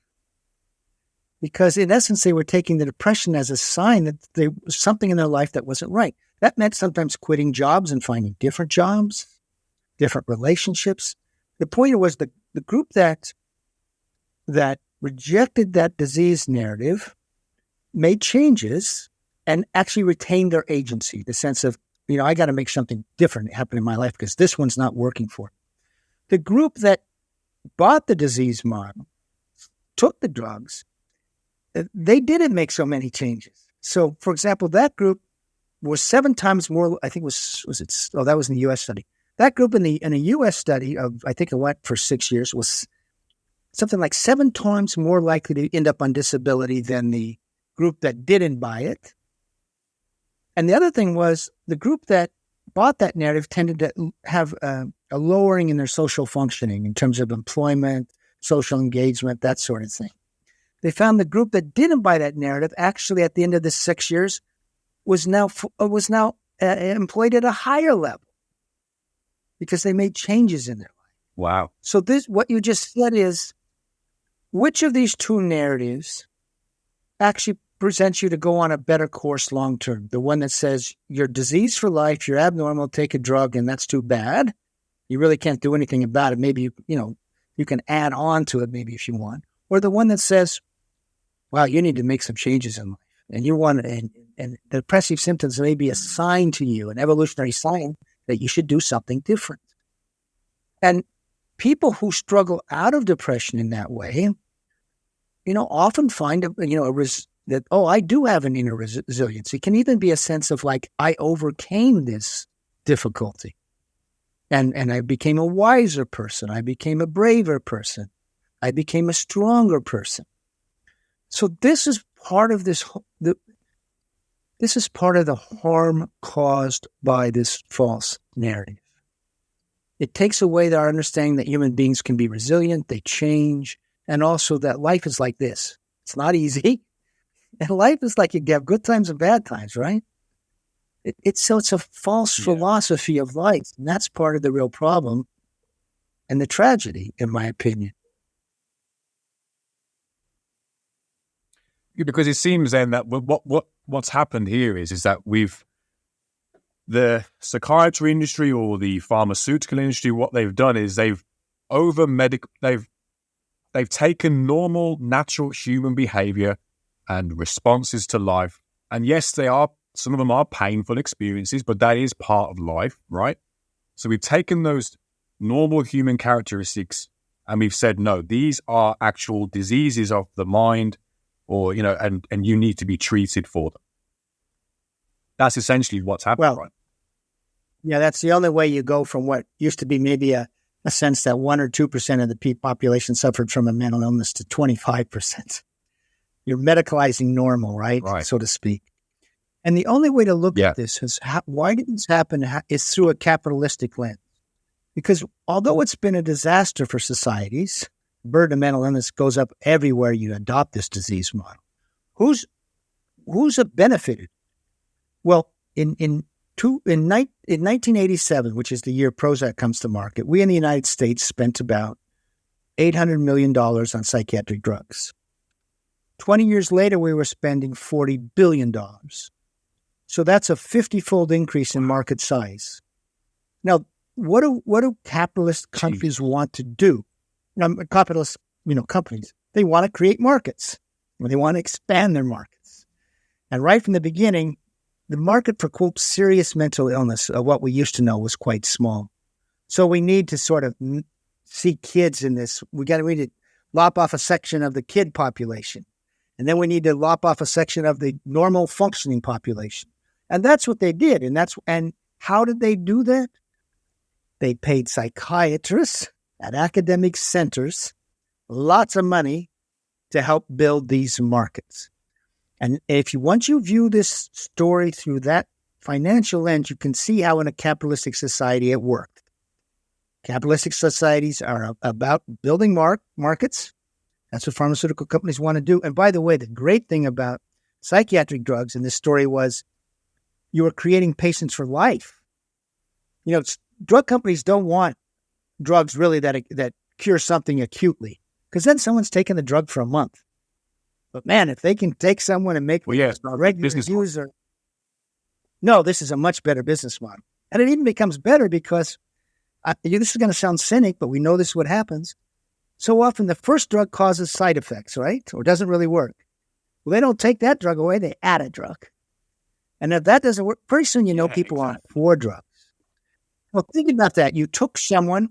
[SPEAKER 2] because, in essence, they were taking the depression as a sign that there was something in their life that wasn't right. That meant sometimes quitting jobs and finding different jobs, different relationships. The point was the group that rejected that disease narrative made changes and actually retained their agency, the sense of, I got to make something different happen in my life because this one's not working for me. The group that bought the disease model, took the drugs, they didn't make so many changes. So, for example, that group was 7 times more, I think that was in the U.S. study. That group in a U.S. study of, I think it went for 6 years, was something like 7 times more likely to end up on disability than the group that didn't buy it. And the other thing was the group that bought that narrative tended to have a lowering in their social functioning in terms of employment, social engagement, that sort of thing. They found the group that didn't buy that narrative actually at the end of the 6 years was now employed at a higher level because they made changes in their life.
[SPEAKER 1] Wow.
[SPEAKER 2] So what you just said is, which of these two narratives actually presents you to go on a better course long term? The one that says you're diseased for life, you're abnormal, take a drug, and that's too bad. You really can't do anything about it. Maybe you can add on to it maybe if you want. Or the one that says, wow, you need to make some changes in life. And you want and the depressive symptoms may be a sign to you, an evolutionary sign that you should do something different. And people who struggle out of depression in that way, often find that, I do have an inner resilience. It can even be a sense of like, I overcame this difficulty. And I became a wiser person. I became a braver person. I became a stronger person. So this is part of this is part of the harm caused by this false narrative. It takes away our understanding that human beings can be resilient, they change, and also that life is like this. It's not easy. And life is like you have good times and bad times, right? It's a false philosophy of life. And that's part of the real problem and the tragedy, in my opinion.
[SPEAKER 1] Because it seems then that what's happened here is that the psychiatry industry or the pharmaceutical industry, what they've done is they've taken normal, natural human behavior and responses to life. And yes, some of them are painful experiences, but that is part of life, right? So we've taken those normal human characteristics and we've said, no, these are actual diseases of the mind, or, and you need to be treated for them. That's essentially what's happened, right?
[SPEAKER 2] Yeah, that's the only way you go from what used to be maybe a sense that 1 or 2% of the population suffered from a mental illness to 25%. You're medicalizing normal, right? So to speak. And the only way to look at this is why did this happen is through a capitalistic lens. Because although it's been a disaster for societies, burden of mental illness goes up everywhere you adopt this disease model. Who's benefited? Well, in 1987, which is the year Prozac comes to market, we in the United States spent about $800 million on psychiatric drugs. 20 years later, we were spending $40 billion. So that's a 50-fold increase in market size. Now, what do capitalist countries want to do? Capitalist, companies, they want to create markets. They want to expand their markets. And right from the beginning, the market for, quote, serious mental illness, what we used to know, was quite small. So we need to sort of see kids in this. We need to lop off a section of the kid population. And then we need to lop off a section of the normal functioning population. And that's what they did. And how did they do that? They paid psychiatrists at academic centers lots of money to help build these markets. And once you view this story through that financial lens, you can see how in a capitalistic society it worked. Capitalistic societies are about building markets. That's what pharmaceutical companies want to do. And by the way, the great thing about psychiatric drugs in this story was you were creating patients for life. Drug companies don't want drugs really that cure something acutely, because then someone's taking the drug for a month. But man, if they can take someone and make a regular user, no, this is a much better business model. And it even becomes better because this is going to sound cynic, but we know this is what happens. So often the first drug causes side effects, right? Or doesn't really work. Well, they don't take that drug away. They add a drug. And if that doesn't work, pretty soon people on 4 drugs. Well, think about that. You took someone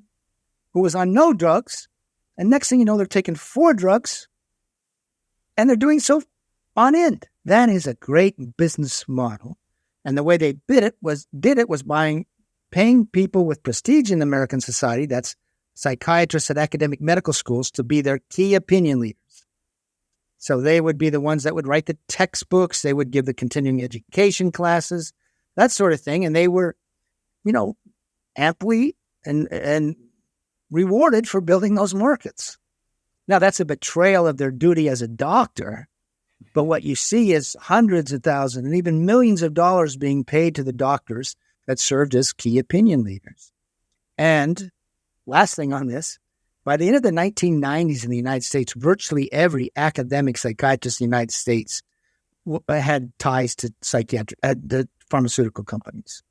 [SPEAKER 2] who was on no drugs, and next thing you know, they're taking 4 drugs, and they're doing so on end. That is a great business model. And the way they did it was paying people with prestige in American society, that's psychiatrists at academic medical schools, to be their key opinion leaders. So they would be the ones that would write the textbooks, they would give the continuing education classes, that sort of thing. And they were, amply and rewarded for building those markets. Now, that's a betrayal of their duty as a doctor. But what you see is hundreds of thousands and even millions of dollars being paid to the doctors that served as key opinion leaders. And last thing on this, by the end of the 1990s in the United States, virtually every academic psychiatrist in the United States had ties to the pharmaceutical companies.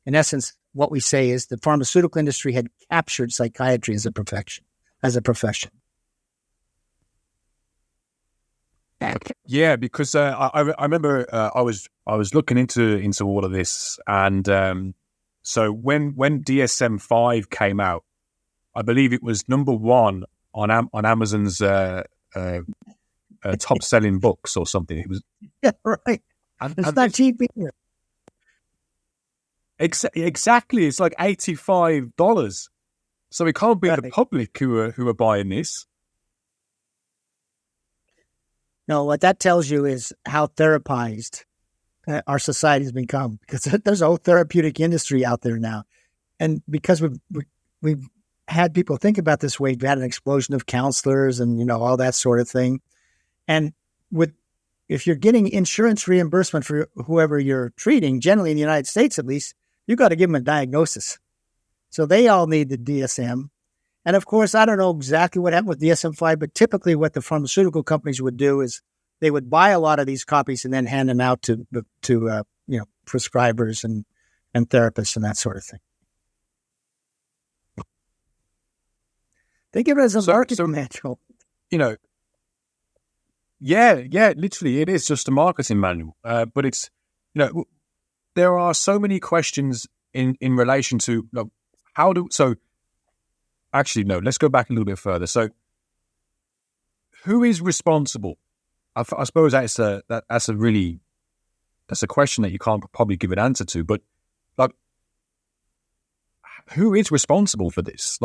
[SPEAKER 2] In essence, what we say is the pharmaceutical industry had captured psychiatry as a profession.
[SPEAKER 1] Yeah, because I remember I was looking into all of this, and so when DSM-5 came out, I believe it was number 1 on Amazon's top selling books or something. It was
[SPEAKER 2] right. It's not cheap either.
[SPEAKER 1] Exactly, it's like $85. So it can't be the public who are buying this.
[SPEAKER 2] No, what that tells you is how therapized our society has become, because there's a whole therapeutic industry out there now. And because we've had people think about this way, we've had an explosion of counselors and, all that sort of thing. And if you're getting insurance reimbursement for whoever you're treating, generally in the United States at least, you got to give them a diagnosis. So they all need the DSM. And of course, I don't know exactly what happened with DSM-5, but typically what the pharmaceutical companies would do is they would buy a lot of these copies and then hand them out to prescribers and therapists and that sort of thing. Think of it as a marketing manual.
[SPEAKER 1] Yeah, literally, it is just a marketing manual. But it's, there are so many questions in relation to actually, no, let's go back a little bit further. So who is responsible? I suppose that's a question that you can't probably give an answer to, but who is responsible for this?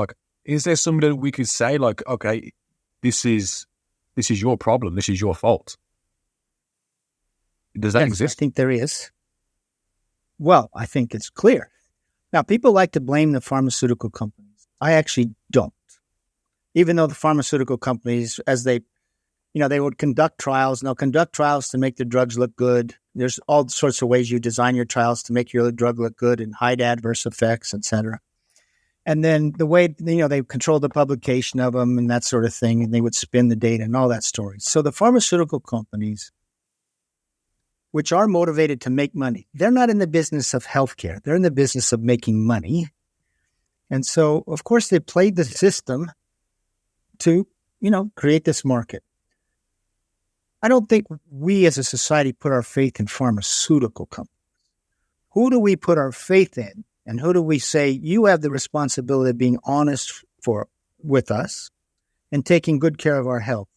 [SPEAKER 1] Is there somebody that we could say okay, this is your problem, this is your fault? Does that exist?
[SPEAKER 2] I think there is. Well, I think it's clear. Now, people like to blame the pharmaceutical companies. I actually don't. Even though the pharmaceutical companies, as they would conduct trials, and they'll conduct trials to make the drugs look good. There's all sorts of ways you design your trials to make your drug look good and hide adverse effects, et cetera. And then the way, they control the publication of them and that sort of thing, and they would spin the data and all that story. So the pharmaceutical companies, which are motivated to make money, they're not in the business of healthcare. They're in the business of making money. And so, of course, they played the system to, create this market. I don't think we as a society put our faith in pharmaceutical companies. Who do we put our faith in? And who do we say, you have the responsibility of being honest with us and taking good care of our health?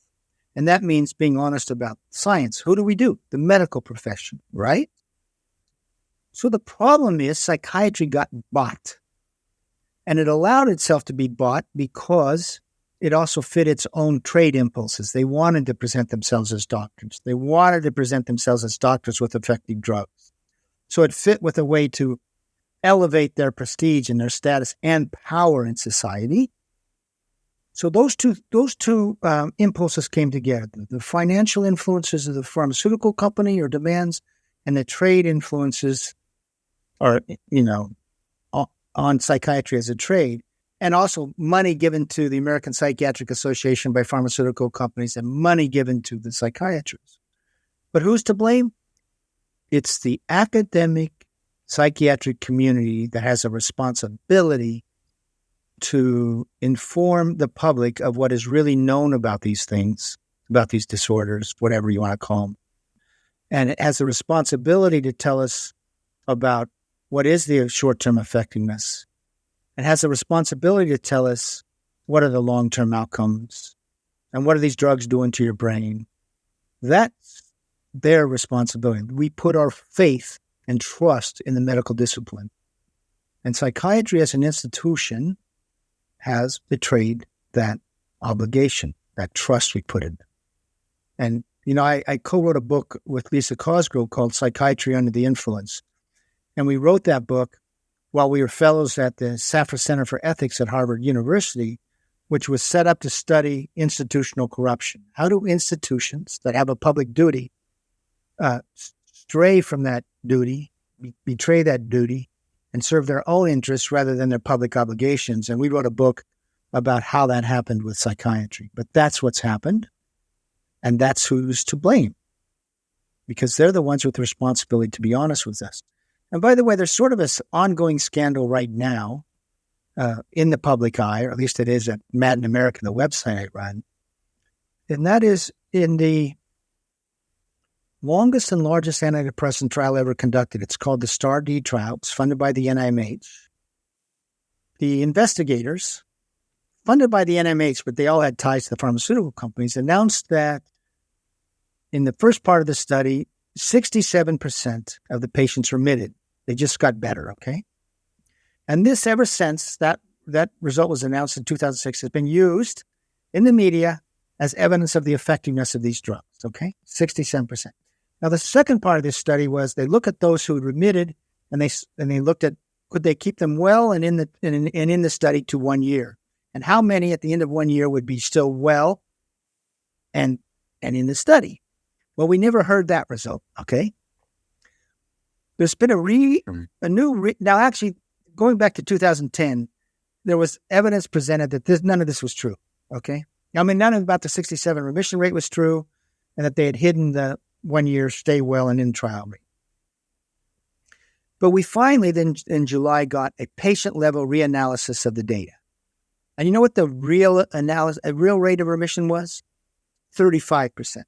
[SPEAKER 2] And that means being honest about science. Who do we do? The medical profession, right? So the problem is psychiatry got bought. And it allowed itself to be bought because it also fit its own trade impulses. They wanted to present themselves as doctors. They wanted to present themselves as doctors with effective drugs. So it fit with a way to elevate their prestige and their status and power in society. So those two impulses came together. The financial influences of the pharmaceutical company or demands, and the trade influences are, on psychiatry as a trade. and also money given to the American Psychiatric Association by pharmaceutical companies and money given to the psychiatrists. But who's to blame? It's the academic psychiatric community that has a responsibility to inform the public of what is really known about these things, about these disorders, whatever you want to call them. And it has a responsibility to tell us about what is the short-term effectiveness. It has a responsibility to tell us what are the long-term outcomes and what are these drugs doing to your brain. That's their responsibility. We put our faith and trust in the medical discipline. And psychiatry as an institution has betrayed that obligation, that trust we put in. And, I co-wrote a book with Lisa Cosgrove called Psychiatry Under the Influence. And we wrote that book while we were fellows at the Safra Center for Ethics at Harvard University, which was set up to study institutional corruption. How do institutions that have a public duty stray from that duty, betray that duty, and serve their own interests rather than their public obligations? And we wrote a book about how that happened with psychiatry. But that's what's happened, and that's who's to blame, because they're the ones with the responsibility to be honest with us. And by the way, there's sort of an ongoing scandal right now in the public eye, or at least it is at Mad in America, the website I run. And that is in the longest and largest antidepressant trial ever conducted. It's called the STAR-D trial. It's funded by the NIMH. The investigators, funded by the NIMH, but they all had ties to the pharmaceutical companies, announced that in the first part of the study, 67% of the patients remitted. They just got better, okay? And this, ever since that result was announced in 2006, has been used in the media as evidence of the effectiveness of these drugs, okay? 67%. Now, the second part of this study was they look at those who remitted, and they looked at could they keep them well and in the study to 1 year, and how many at the end of 1 year would be still well and in the study. Well, we never heard that result, okay? There's been now actually, going back to 2010, there was evidence presented that none of this was true, okay? I mean, none about the 67 remission rate was true, and that they had hidden the 1 year stay well and in trial rate. But we finally then in July got a patient-level reanalysis of the data. And you know what the real rate of remission was? 35%.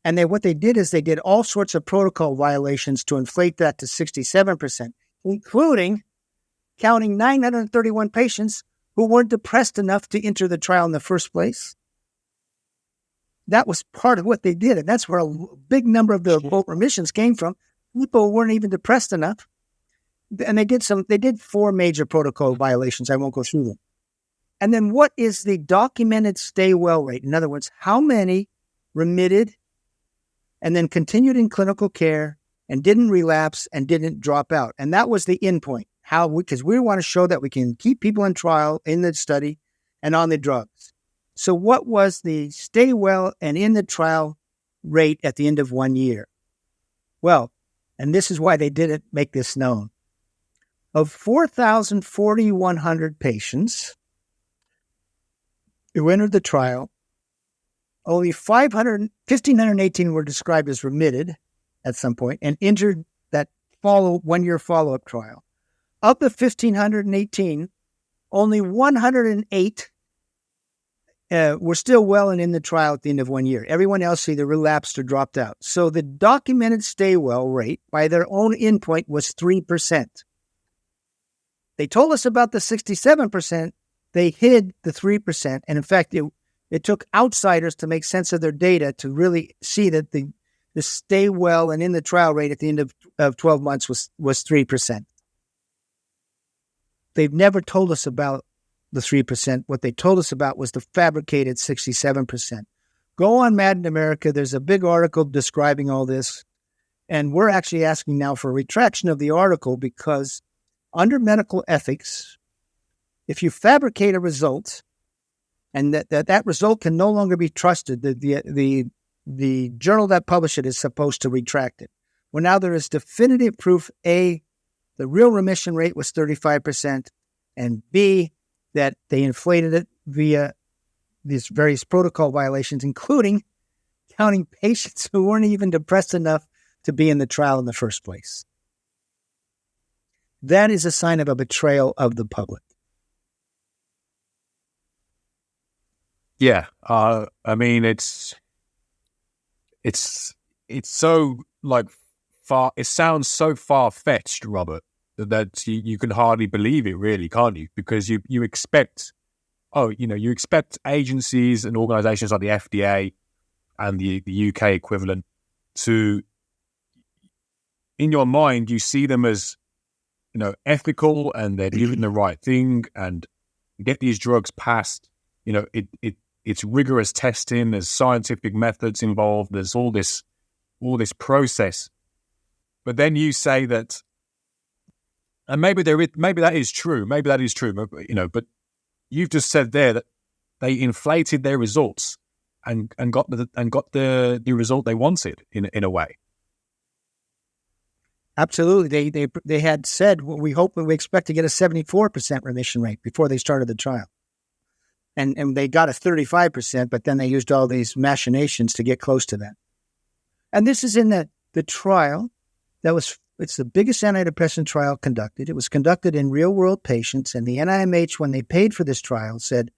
[SPEAKER 2] And what they did is they did all sorts of protocol violations to inflate that to 67%, including counting 931 patients who weren't depressed enough to enter the trial in the first place. That was part of what they did, and that's where a big number of the quote remissions came from. People weren't even depressed enough. And they did 4 major protocol violations. I won't go through them. And then what is the documented stay well rate? In other words, how many remitted and then continued in clinical care and didn't relapse and didn't drop out? And that was the endpoint. Because we want to show that we can keep people in trial, in the study, and on the drugs. So what was the stay well and in the trial rate at the end of 1 year? Well, and this is why they didn't make this known. Of 4,100 patients who entered the trial, only 1,518 were described as remitted at some point and entered that 1 year follow-up trial. Of the 1,518, only 108 were still well and in the trial at the end of 1 year. Everyone else either relapsed or dropped out. So the documented stay well rate by their own endpoint was 3%. They told us about the 67%. They hid the 3%. And in fact, it took outsiders to make sense of their data to really see that the stay well and in the trial rate at the end of 12 months was 3%. They've never told us about the 3%. What they told us about was the fabricated 67%. Go on Mad in America. There's a big article describing all this. And we're actually asking now for a retraction of the article because under medical ethics, if you fabricate a result and that result can no longer be trusted, the journal that published it is supposed to retract it. Well, now there is definitive proof, A, the real remission rate was 35%, and B, that they inflated it via these various protocol violations, including counting patients who weren't even depressed enough to be in the trial in the first place. That is a sign of a betrayal of the public.
[SPEAKER 1] Yeah. I mean, it's so like far, it sounds so far-fetched, Robert, that you can hardly believe it, really, can't you? Because you expect, you expect agencies and organizations like the FDA and the UK equivalent to, in your mind, you see them as, ethical, and they're doing the right thing and get these drugs passed. It's rigorous testing, there's scientific methods involved, there's all this process. But then you say that, and maybe that is true, but you've just said there that they inflated their results and got the result they wanted in a way.
[SPEAKER 2] Absolutely. They had said, well, we expect to get a 74% remission rate before they started the trial. And they got a 35%, but then they used all these machinations to get close to that. And this is in the trial it's the biggest antidepressant trial conducted. It was conducted in real-world patients, and the NIMH, when they paid for this trial, said,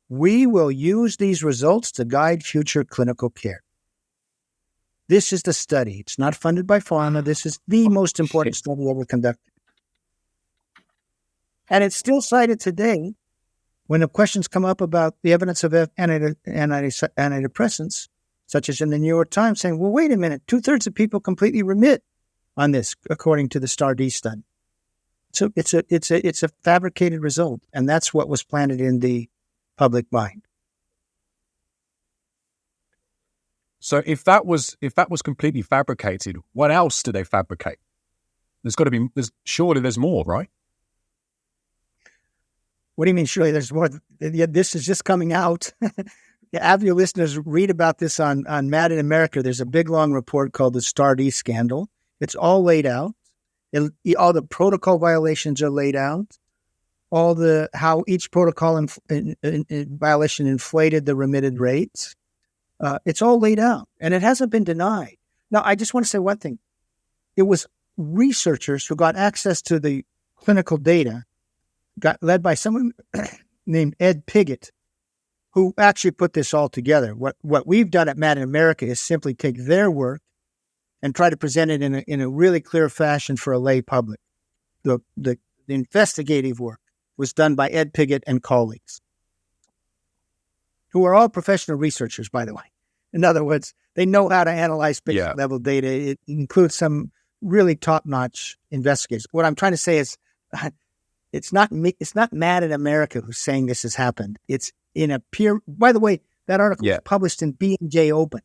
[SPEAKER 2] we will use these results to guide future clinical care. This is the study. It's not funded by pharma. This is the most important study ever conducted. And it's still cited today when the questions come up about the evidence of antidepressants, such as in the New York Times, saying, well, wait a minute, 2/3 of people completely remit on this, according to the Stardust study. So it's a fabricated result, and that's what was planted in the public mind.
[SPEAKER 1] So if that was completely fabricated, what else do they fabricate? Surely there's more, right?
[SPEAKER 2] What do you mean, surely there's more? This is just coming out. Have your listeners read about this on Mad in America. There's a big, long report called the Stardust Scandal. It's all laid out. All the protocol violations are laid out. How each protocol violation inflated the remitted rates. It's all laid out, and it hasn't been denied. Now, I just want to say one thing. It was researchers who got access to the clinical data, led by someone named Ed Piggott, who actually put this all together. What we've done at Mad in America is simply take their work and try to present it in a really clear fashion for a lay public. The investigative work was done by Ed Piggott and colleagues, who are all professional researchers, by the way. In other words, they know how to analyze patient-level data. It includes some really top-notch investigators. What I'm trying to say is, it's not Mad in America who's saying this has happened. It's in a peer. By the way, that article was published in B&J Open,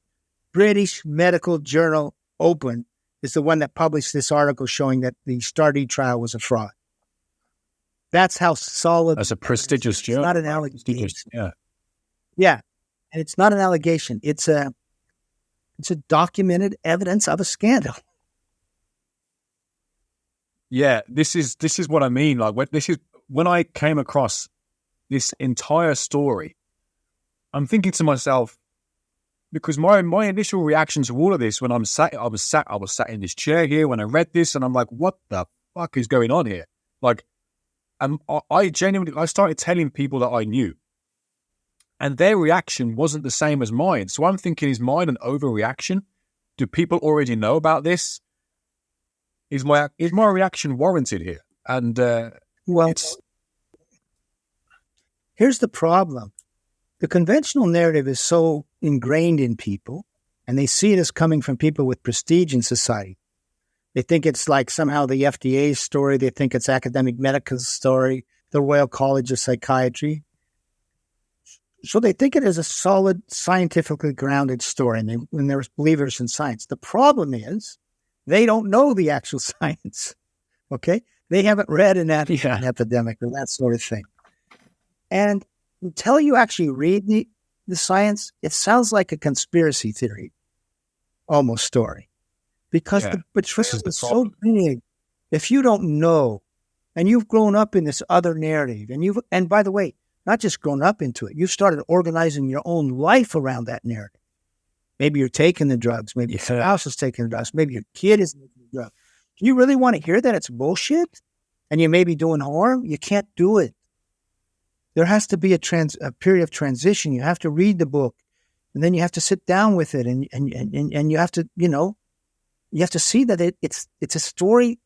[SPEAKER 2] British Medical Journal Open, is the one that published this article showing that the Stardust trial was a fraud. That's how solid.
[SPEAKER 1] That's a prestigious journal.
[SPEAKER 2] It's not an allegation.
[SPEAKER 1] Yeah.
[SPEAKER 2] And it's not an allegation. It's a documented evidence of a scandal.
[SPEAKER 1] Yeah, this is what I mean. Like, when I came across this entire story, I'm thinking to myself, because my initial reaction to all of this, when I was sat in this chair here when I read this, and I'm like, what the fuck is going on here? Like, I genuinely started telling people that I knew, and their reaction wasn't the same as mine. So I'm thinking, is mine an overreaction? Do people already know about this? Is my reaction warranted here? And
[SPEAKER 2] here's the problem. The conventional narrative is so ingrained in people, and they see it as coming from people with prestige in society. They think it's like somehow the FDA's story. They think it's Academic Medical's story, the Royal College of Psychiatry. So they think it is a solid, scientifically grounded story, and they're believers in science. The problem is they don't know the actual science, okay? They haven't read an epidemic or that sort of thing. And until you actually read the science, it sounds like a conspiracy theory, almost story. Because the betrayal is so big. If you don't know, and you've grown up in this other narrative, and by the way, not just grown up into it, you've started organizing your own life around that narrative. Maybe you're taking the drugs, maybe your spouse is taking the drugs, maybe your kid is taking the drugs. Do you really want to hear that it's bullshit and you may be doing harm? You can't do it. There has to be a period of transition. You have to read the book, and then you have to sit down with it, and you have to, you have to see that it's a story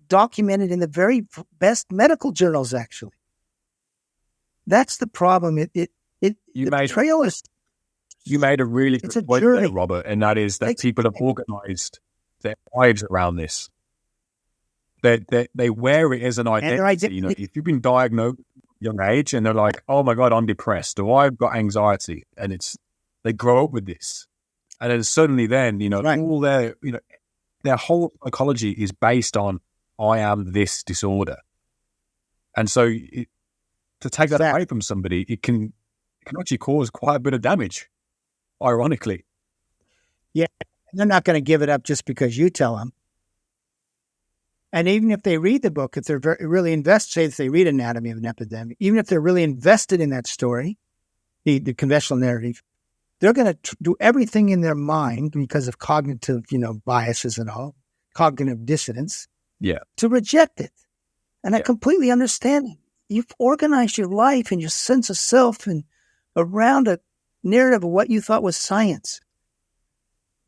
[SPEAKER 2] documented in the very best medical journals. Actually, that's the problem. Betrayal is.
[SPEAKER 1] You made a really good point there, Robert, and that is that people have organized their lives around this. They wear it as an identity. If you've been diagnosed at a young age and they're like, oh my God, I'm depressed, or I've got anxiety, and they grow up with this. And then suddenly all their whole psychology is based on, I am this disorder. And so to take that away from somebody, it can actually cause quite a bit of damage, ironically.
[SPEAKER 2] Yeah, they're not going to give it up just because you tell them. And even if they read the book, if they're really invested, say if they read Anatomy of an Epidemic, even if they're really invested in that story, the conventional narrative, they're going to do everything in their mind because of cognitive, biases and all, cognitive dissonance, to reject it. And I completely understand it. You've organized your life and your sense of self and around a narrative of what you thought was science.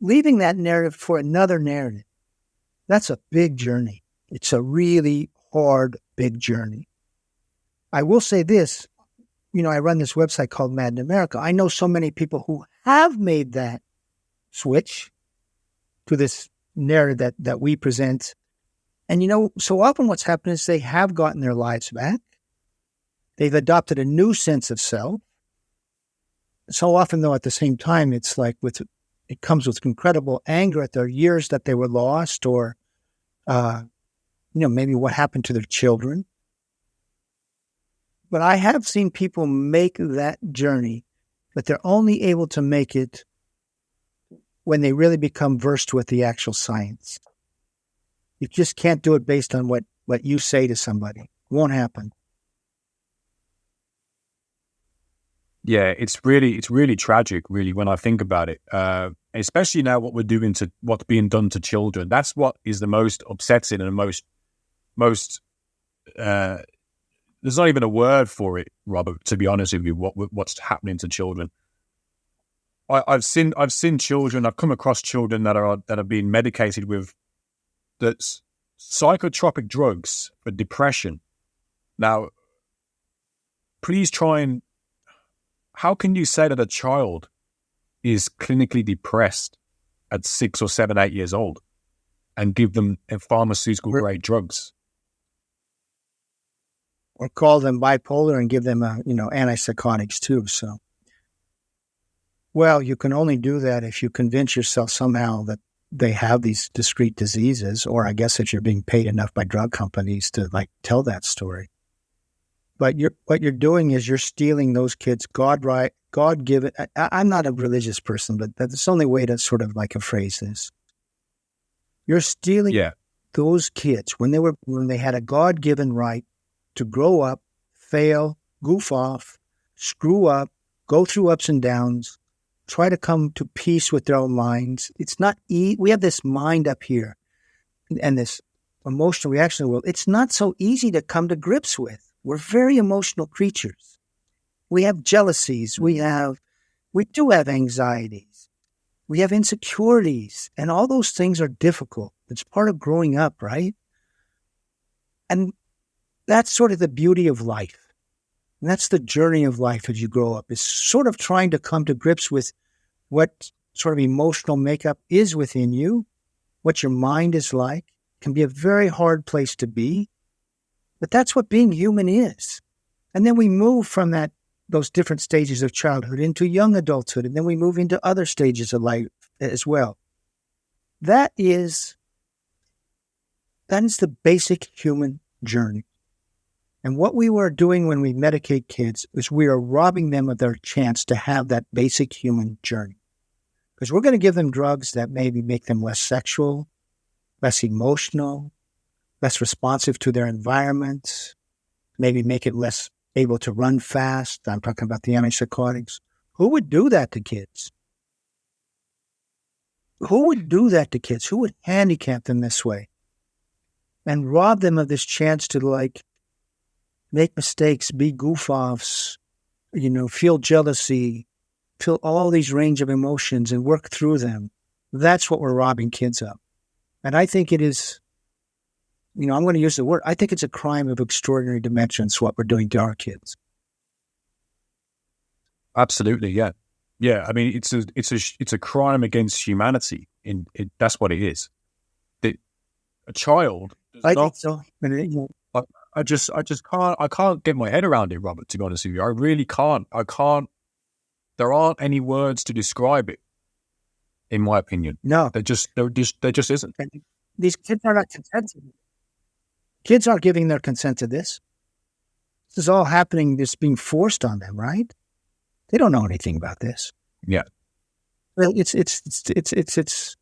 [SPEAKER 2] Leaving that narrative for another narrative, that's a big journey. It's a really hard, big journey. I will say this, I run this website called Mad in America. I know so many people who have made that switch to this narrative that we present. And, so often what's happened is they have gotten their lives back. They've adopted a new sense of self. So often, though, at the same time, it's like it comes with incredible anger at their years that they were lost, or maybe what happened to their children. But I have seen people make that journey, but they're only able to make it when they really become versed with the actual science. You just can't do it based on what you say to somebody. It won't happen.
[SPEAKER 1] Yeah, it's really tragic, really, when I think about it. Especially now, what's being done to children. That's what is the most upsetting and the most. There's not even a word for it, Robert. To be honest with you, what's happening to children. I've seen children. I've come across children that are being medicated with that's psychotropic drugs for depression. Now, please try and. How can you say that a child is clinically depressed at 6 or 7, 8 years old and give them pharmaceutical grade drugs?
[SPEAKER 2] Or call them bipolar and give them, antipsychotics too. So, well, you can only do that if you convince yourself somehow that they have these discrete diseases, or I guess that you're being paid enough by drug companies to tell that story. But what you're doing is you're stealing those kids' God-given. I'm not a religious person, but that's the only way to sort of phrase this. You're stealing those kids when they had a God-given right to grow up, fail, goof off, screw up, go through ups and downs, try to come to peace with their own minds. It's not we have this mind up here and this emotional reaction world. It's not so easy to come to grips with. We're very emotional creatures. We have jealousies. We do have anxieties. We have insecurities. And all those things are difficult. It's part of growing up, right? And that's sort of the beauty of life. And that's the journey of life as you grow up, is sort of trying to come to grips with what sort of emotional makeup is within you, what your mind is like. It can be a very hard place to be. But that's what being human is. And then we move from those different stages of childhood into young adulthood, and then we move into other stages of life as well. That is the basic human journey. And what we were doing when we medicate kids is we are robbing them of their chance to have that basic human journey. Because we're going to give them drugs that maybe make them less sexual, less emotional, less responsive to their environment, maybe make it less able to run fast. I'm talking about the antipsychotics. Who would do that to kids? Who would do that to kids? Who would handicap them this way and rob them of this chance to like make mistakes, be goof-offs, feel jealousy, feel all these range of emotions and work through them? That's what we're robbing kids of. And I think it is, I'm going to use the word, I think it's a crime of extraordinary dimensions, what we're doing to our kids.
[SPEAKER 1] Absolutely, yeah. Yeah, I mean, it's a crime against humanity. That's what it is. A child does
[SPEAKER 2] I
[SPEAKER 1] not,
[SPEAKER 2] think so.
[SPEAKER 1] I just can't get my head around it, Robert, to be honest with you. I really can't. There aren't any words to describe it, in my opinion.
[SPEAKER 2] No.
[SPEAKER 1] There just isn't.
[SPEAKER 2] These kids are not consenting. Kids aren't giving their consent to this. This is all happening, this being forced on them, right? They don't know anything about this.
[SPEAKER 1] Yeah.
[SPEAKER 2] Well, it's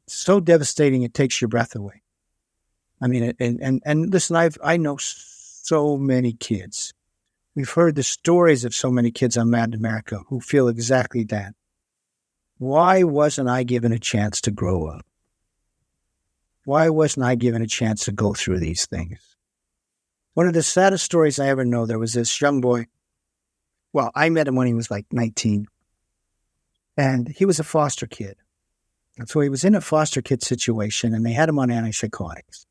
[SPEAKER 2] so devastating. It takes your breath away. I mean, and listen, I know so many kids. We've heard the stories of so many kids on Mad in America who feel exactly that. Why wasn't I given a chance to grow up? Why wasn't I given a chance to go through these things? One of the saddest stories I ever know, there was this young boy. Well, I met him when he was like 19. And he was a foster kid. And so he was in a foster kid situation, and they had him on antipsychotics.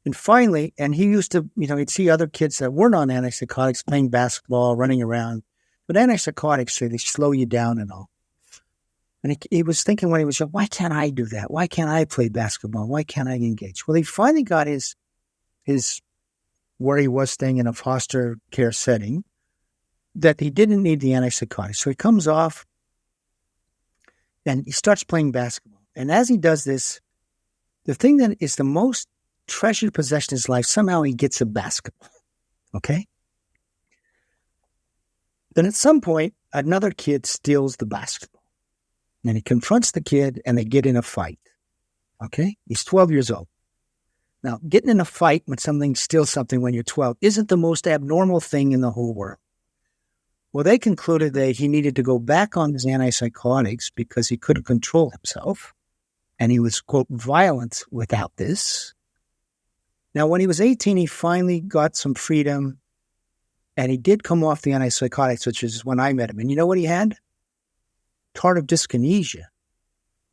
[SPEAKER 2] And finally, and he used to, he'd see other kids that weren't on antipsychotics playing basketball, running around. But antipsychotics, they slow you down and all. And he was thinking when he was young, why can't I do that? Why can't I play basketball? Why can't I engage? Well, he finally got his where he was staying in a foster care setting, that he didn't need the antipsychotics. So he comes off and he starts playing basketball. And as he does this, the thing that is the most treasured possession in his life, somehow he gets a basketball. Okay? Then at some point, another kid steals the basketball. And he confronts the kid and they get in a fight. Okay? He's 12 years old. Now, getting in a fight when something steals something when you're 12 isn't the most abnormal thing in the whole world. Well, they concluded that he needed to go back on his antipsychotics because he couldn't control himself. And he was, quote, violent without this. Now, when he was 18, he finally got some freedom. And he did come off the antipsychotics, which is when I met him. And you know what he had? Tardive dyskinesia.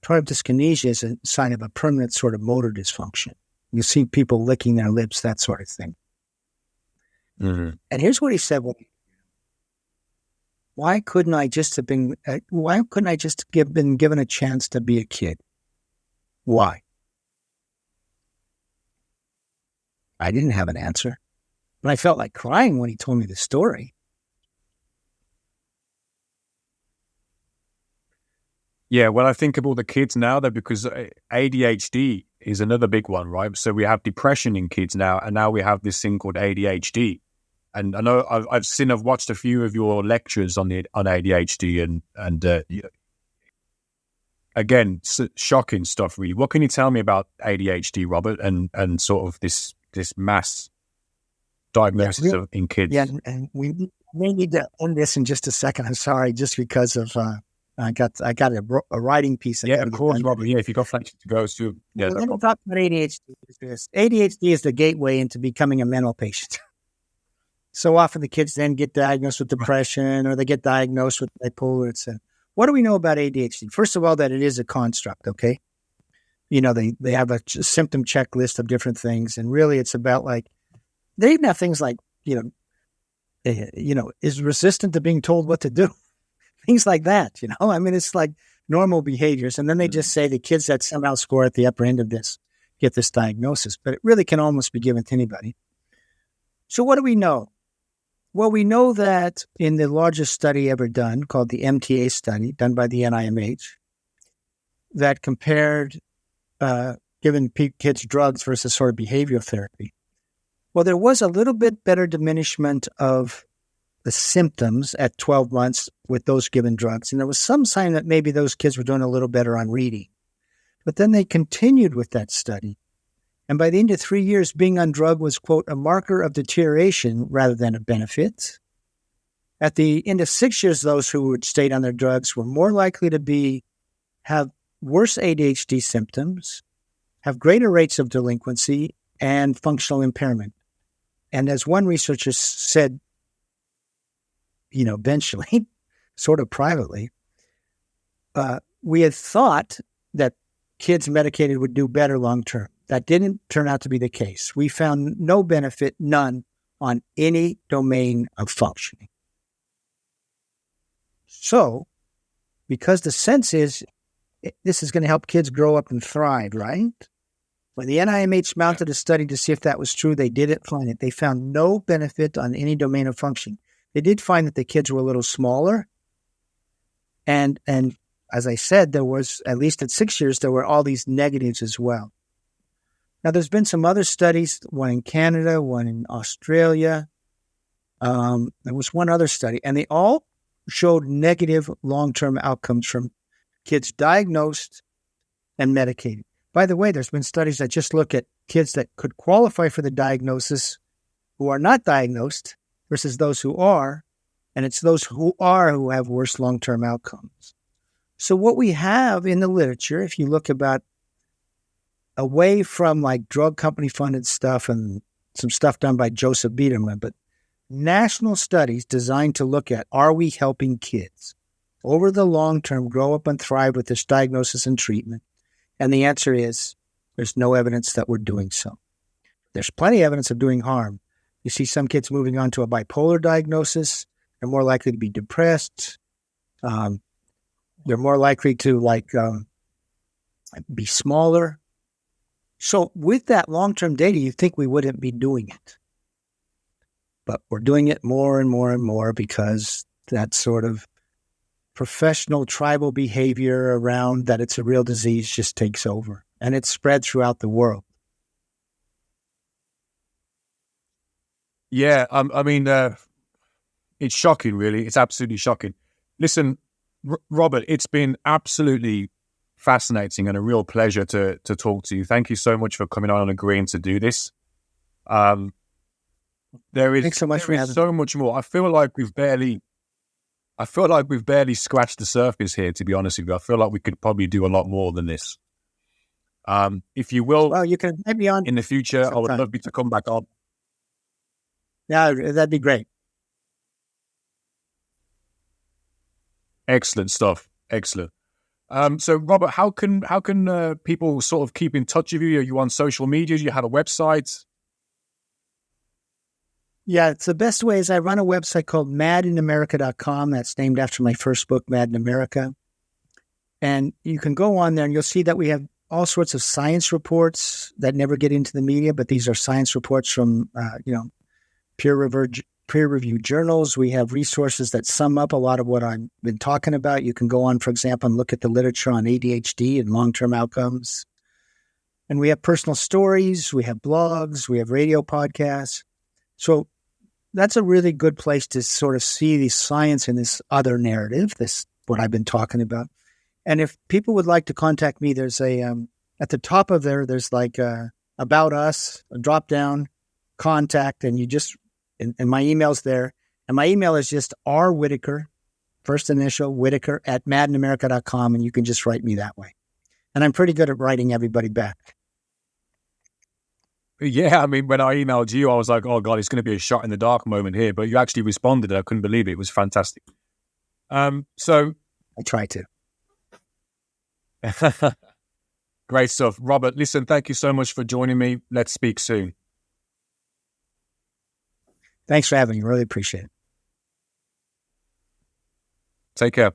[SPEAKER 2] Tardive dyskinesia is a sign of a permanent sort of motor dysfunction. You see people licking their lips, that sort of thing. Mm-hmm. And here's what he said. Well, why couldn't I just have been given a chance to be a kid? Why? I didn't have an answer, but I felt like crying when he told me the story.
[SPEAKER 1] Yeah, well, I think of all the kids now, though, because ADHD is another big one, right? So we have depression in kids now, and now we have this thing called ADHD. And I know I've watched a few of your lectures on ADHD, and again, shocking stuff, really. What can you tell me about ADHD, Robert, and sort of this mass diagnosis in kids?
[SPEAKER 2] Yeah, and we may need to end this in just a second. I'm sorry, just because of I got a writing piece.
[SPEAKER 1] Yeah, of course, Robert. Yeah, if you got flashes to go to, yeah.
[SPEAKER 2] We're going to talk about ADHD. ADHD is the gateway into becoming a mental patient. So often the kids then get diagnosed with depression, or they get diagnosed with bipolar, etc. What do we know about ADHD? First of all, that it is a construct, okay? They have a symptom checklist of different things, and really it's about they even have things like, is resistant to being told what to do. Things like that, I mean, it's like normal behaviors. And then they just say the kids that somehow score at the upper end of this get this diagnosis, but it really can almost be given to anybody. So what do we know? Well, we know that in the largest study ever done, called the MTA study, done by the NIMH, that compared giving kids drugs versus sort of behavioral therapy. Well, there was a little bit better diminishment of the symptoms at 12 months with those given drugs. And there was some sign that maybe those kids were doing a little better on reading. But then they continued with that study. And by the end of 3 years, being on drug was, quote, a marker of deterioration rather than a benefit. At the end of 6 years, those who had stayed on their drugs were more likely to have worse ADHD symptoms, have greater rates of delinquency, and functional impairment. And as one researcher said, eventually, sort of privately, we had thought that kids medicated would do better long-term. That didn't turn out to be the case. We found no benefit, none, on any domain of functioning. So, because the sense is this is going to help kids grow up and thrive, right? When the NIMH mounted a study to see if that was true, they didn't find it. They found no benefit on any domain of functioning. They did find that the kids were a little smaller. And as I said, there was, at least at 6 years, there were all these negatives as well. Now, there's been some other studies, one in Canada, one in Australia. There was one other study, and they all showed negative long-term outcomes from kids diagnosed and medicated. By the way, there's been studies that just look at kids that could qualify for the diagnosis who are not diagnosed versus those who are, and it's those who are who have worse long-term outcomes. So what we have in the literature, if you look about away from like drug company funded stuff and some stuff done by Joseph Biederman, but national studies designed to look at, are we helping kids over the long term grow up and thrive with this diagnosis and treatment? And the answer is there's no evidence that we're doing so. There's plenty of evidence of doing harm. You see some kids moving on to a bipolar diagnosis. They're more likely to be depressed. They're more likely to be smaller. So with that long-term data, you think we wouldn't be doing it. But we're doing it more and more and more because that sort of professional tribal behavior around that it's a real disease just takes over. And it's spread throughout the world.
[SPEAKER 1] Yeah, it's shocking, really. It's absolutely shocking. Listen, Robert, it's been absolutely fascinating and a real pleasure to talk to you. Thank you so much for coming on and agreeing to do this.
[SPEAKER 2] Thanks so much for having me.
[SPEAKER 1] So much more. I feel like we've barely scratched the surface here, to be honest with you. I feel like we could probably do a lot more than this. If you will,
[SPEAKER 2] well, you can have me on
[SPEAKER 1] in the future.
[SPEAKER 2] sometime.
[SPEAKER 1] I would love you to come back on.
[SPEAKER 2] Yeah, that'd be great.
[SPEAKER 1] Excellent stuff. Excellent. So, Robert, how can people sort of keep in touch with you? Are you on social media? Do you have a website?
[SPEAKER 2] Yeah, it's the best way is I run a website called madinamerica.com. That's named after my first book, Mad in America. And you can go on there and you'll see that we have all sorts of science reports that never get into the media, but these are science reports from, peer-reviewed journals. We have resources that sum up a lot of what I've been talking about. You can go on, for example, and look at the literature on ADHD and long-term outcomes. And we have personal stories, we have blogs, we have radio podcasts. So that's a really good place to sort of see the science in this other narrative, this what I've been talking about. And if people would like to contact me, there's at the top of there's like about us, a drop down, contact, and you just, and my email's there. And my email is just rwhitaker, first initial, Whitaker @madinamerica.com, and you can just write me that way. And I'm pretty good at writing everybody back.
[SPEAKER 1] Yeah, I mean, when I emailed you, I was like, oh, God, it's going to be a shot in the dark moment here. But you actually responded. I couldn't believe it. It was fantastic. So
[SPEAKER 2] I try to.
[SPEAKER 1] Great stuff. Robert, listen, thank you so much for joining me. Let's speak soon.
[SPEAKER 2] Thanks for having me. Really appreciate it.
[SPEAKER 1] Take care.